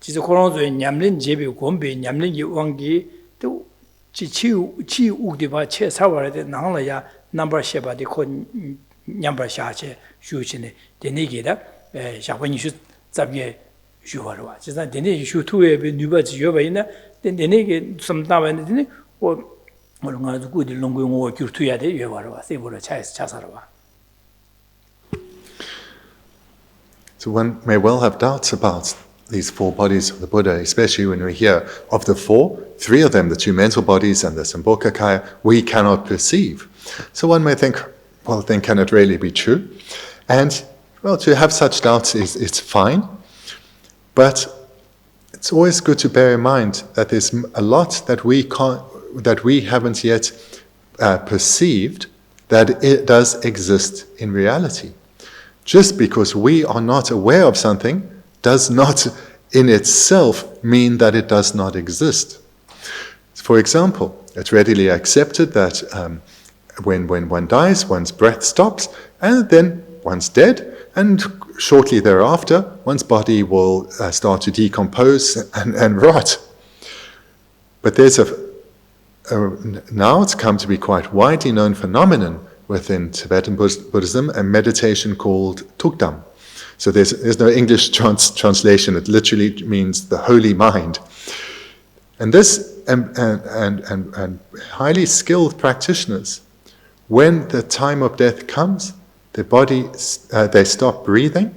지저 코로나에 냠린 제비 곰베 냠린 왕기 또 치 우디바 체 사와르데 나랑라야 넘버 셰바디 코 냠바 샤체 슈치네 데니게다 샤고 니슈 잡게 슈거와 제가 데니 슈투에 뉴바지 요바이나 데니게 섬다바네 오 뭔가 구디 롱고용오 규투야 돼 요바와 세보라 차에서 차사라와 So one may well have doubts about these four bodies of the Buddha, especially when we hear of the four, three of them, the two mental bodies and the Sambhogakaya, we cannot perceive. So one may think, well, then can it really be true? And, well, to have such doubts is fine, but it's always good to bear in mind that there's a lot that we haven't yet perceived that it does exist in reality. Just because we are not aware of something does not in itself mean that it does not exist. For example, it's readily accepted that when one dies, one's breath stops, and then one's dead, and shortly thereafter, one's body will start to decompose and rot. But there's now it's come to be quite widely known phenomenon within Tibetan Buddhism, a meditation called Thubten. So there's no English translation. It literally means the holy mind. And this and highly skilled practitioners, when the time of death comes, their body they stop breathing.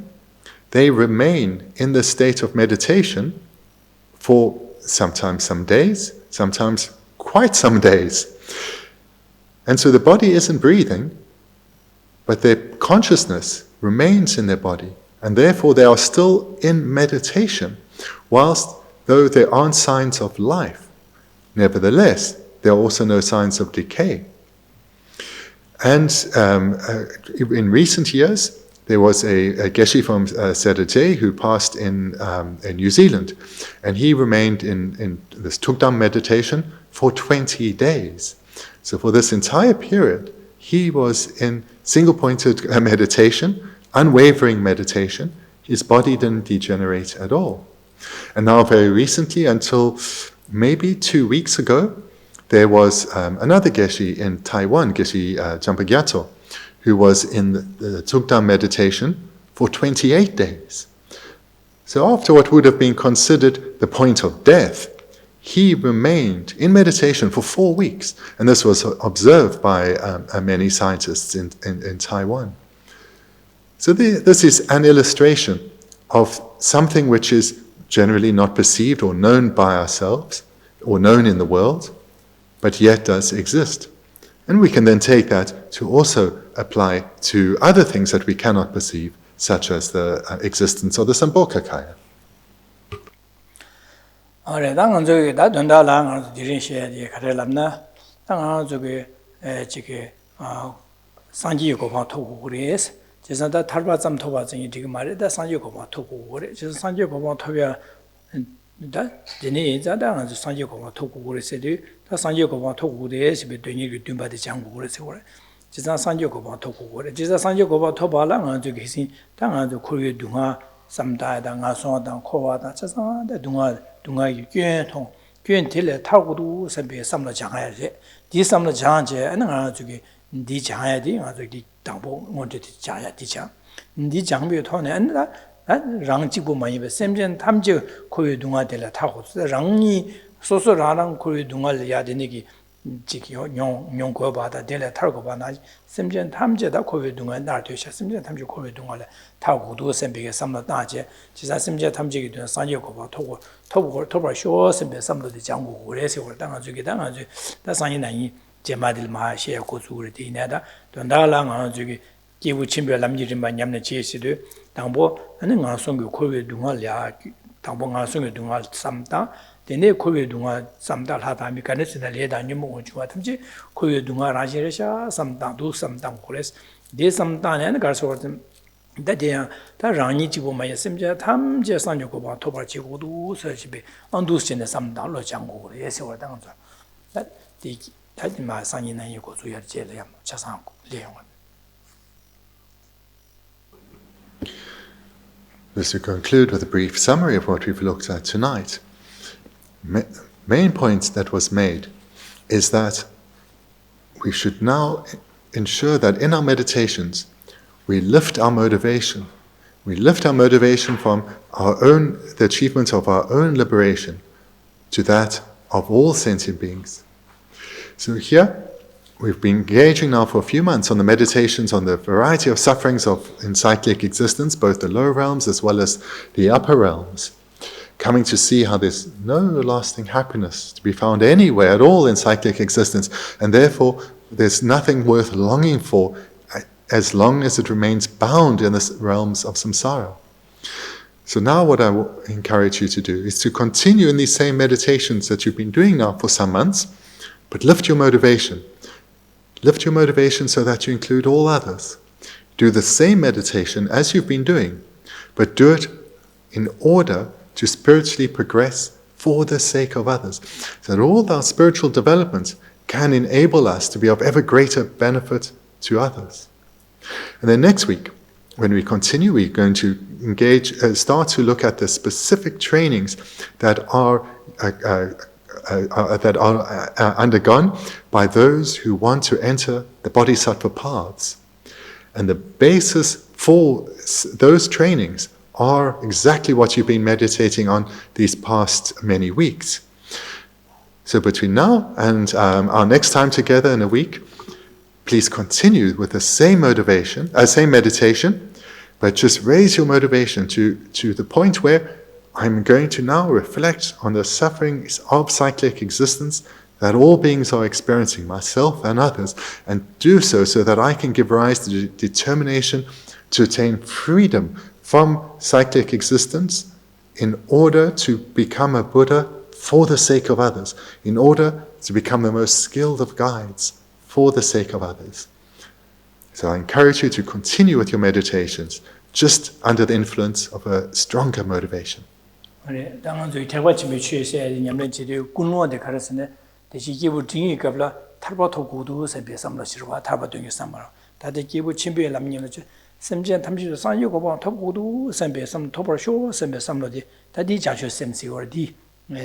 They remain in the state of meditation for sometimes some days, sometimes quite some days. And so the body isn't breathing, but their consciousness remains in their body, and therefore they are still in meditation, whilst though there aren't signs of life. Nevertheless, there are also no signs of decay. And in recent years, there was a Geshe from Thubten who passed in New Zealand, and he remained in this Thubten meditation for 20 days. So for this entire period, he was in single-pointed meditation, unwavering meditation. His body didn't degenerate at all. And now very recently, until maybe 2 weeks ago, there was another Geshe in Taiwan, Geshe Gyatso, who was in the Thubten meditation for 28 days. So after what would have been considered the point of death, he remained in meditation for 4 weeks, and this was observed by many scientists in Taiwan. So this is an illustration of something which is generally not perceived or known by ourselves, or known in the world, but yet does exist. And we can then take that to also apply to other things that we cannot perceive, such as the existence of the Sambhogakaya. 아래 당은 저기 다 된다랑 디린시에 가려람나 당은 저기 지게 상지 고방 토고 그래서 제가 탈바점 토바증이 지금 말에다 상지 고방 토고 그래. 그래서 상지 고방 토야 다 되네 자다는 상지 고방 토고 그래서도 다 상지 고방 토고 그래서 되니기 듬바데 장고 그래서 그래. 제가 상지 고방 토고 그래. 제가 상지 고방 토바랑 저기 신 당은 저 코르에 둥아 삼다다 가서다 코와다 자상다 둥아이 괜통 괜틀에 타고도 선배 삼로 장해야지 디 삼로 장제 아는 저기 디 장해야 돼 저기 당보 먼저 장해야 되자 디 장비 토네 안다 랑지고 많이 배 샘전 탐지 코에 둥아들라 타고 랑이 소소라랑 코에 둥아를 해야 되니기 지기 용거 받아 될래 타고 봐나 샘전 탐제다 코에 둥아 날 되셔 샘전 탐지 코에 둥아를 타고도 선배가 삼로 다제 지사 샘전 탐지기 된 산지 고바 토버 쇼 선배 삼로도 장고 그래서 걸 당아 주기 당아 주 다산이 나이 제마들 마시에 고수를 되냐다 돈다랑 저기 기부 침별 남지림만 냠네 지시도 당보 아니 가송고 코베 동아랴 당보 가송고 동아 삼다 데네 코베 동아 삼다 하다미 가네스나 레다니 뭐 주와 탐지 코베 동아 라시레샤 삼다 두 삼당 코레스 데 삼다네 가서 다데야 다 라니 지고 마야 심자 탐제 산요고 바 토바 지고도 서지베 안두스네 삼다로 장고 예세와 당자 디 다지마 산이나 이고 주야 제래야 차상고 레용. Just to conclude with a brief summary of what we've looked at tonight, main point that was made is that we should now ensure that in our meditations we lift our motivation. We lift our motivation from the achievement of our own liberation to that of all sentient beings. So here, we've been engaging now for a few months on the meditations on the variety of sufferings in cyclic existence, both the lower realms as well as the upper realms, coming to see how there's no lasting happiness to be found anywhere at all in cyclic existence, and therefore there's nothing worth longing for as long as it remains bound in the realms of samsara. So now what I will encourage you to do is to continue in these same meditations that you've been doing now for some months, but lift your motivation. Lift your motivation so that you include all others. Do the same meditation as you've been doing, but do it in order to spiritually progress for the sake of others, so that all our spiritual development can enable us to be of ever greater benefit to others. And then next week, when we continue, we're going to start to look at the specific trainings that are undergone by those who want to enter the bodhisattva paths. And the basis for those trainings are exactly what you've been meditating on these past many weeks. So between now and our next time together in a week, please continue with the same same meditation, but just raise your motivation to the point where I'm going to now reflect on the sufferings of cyclic existence that all beings are experiencing, myself and others, and do so that I can give rise to the determination to attain freedom from cyclic existence in order to become a Buddha for the sake of others, in order to become the most skilled of guides for the sake of others. So I encourage you to continue with your meditations, just under the influence of a stronger motivation. 당한 저희 대화침에 취해서 냠렌지리 군노한테 가르스네 대시 기부 등이 갑라 탈바토 고도 세배 삼라시르와 탈바동이 삼마 다들 기부 침배에 남님은 semjian tamshi san yu go top gudu sembe sam topor sho sembe samlo di ta di ja sho semsi or di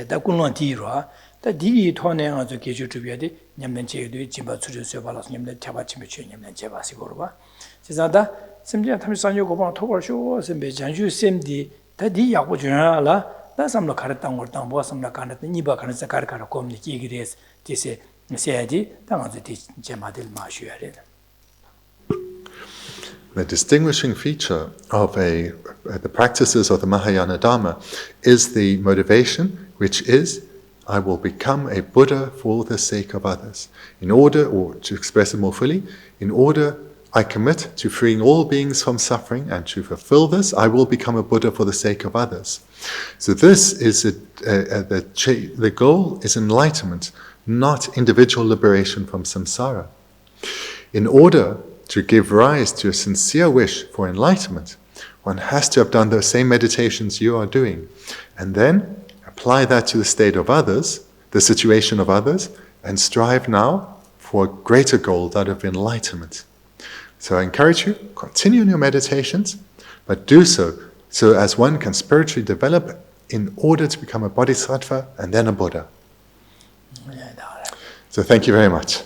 da kunlon di ro ta di to ne nga zo ge ju tu bia di nyamlen che du jimba chu ju se ba la nyamlen ta ba chime che nyamlen che ba si go ro ba ji za da semjian tamshi san yu go topor sho sembe jan ju sem di ta di ya go ju la da samlo kar tang or tang bo samla kan ni ba kan sa kar kar kom ni ki gi res ti se se di ta nga zo ti je ma del ma shu ya re. The distinguishing feature of the practices of the Mahayana Dharma is the motivation, which is, I will become a Buddha for the sake of others. In order, or to express it more fully, in order I commit to freeing all beings from suffering, and to fulfill this, I will become a Buddha for the sake of others. So this is the goal is enlightenment, not individual liberation from samsara. In order to give rise to a sincere wish for enlightenment, one has to have done those same meditations you are doing, and then apply that to the state of others, the situation of others, and strive now for a greater goal, that of enlightenment. So I encourage you, continue in your meditations, but do so as one can spiritually develop in order to become a bodhisattva and then a Buddha. So thank you very much.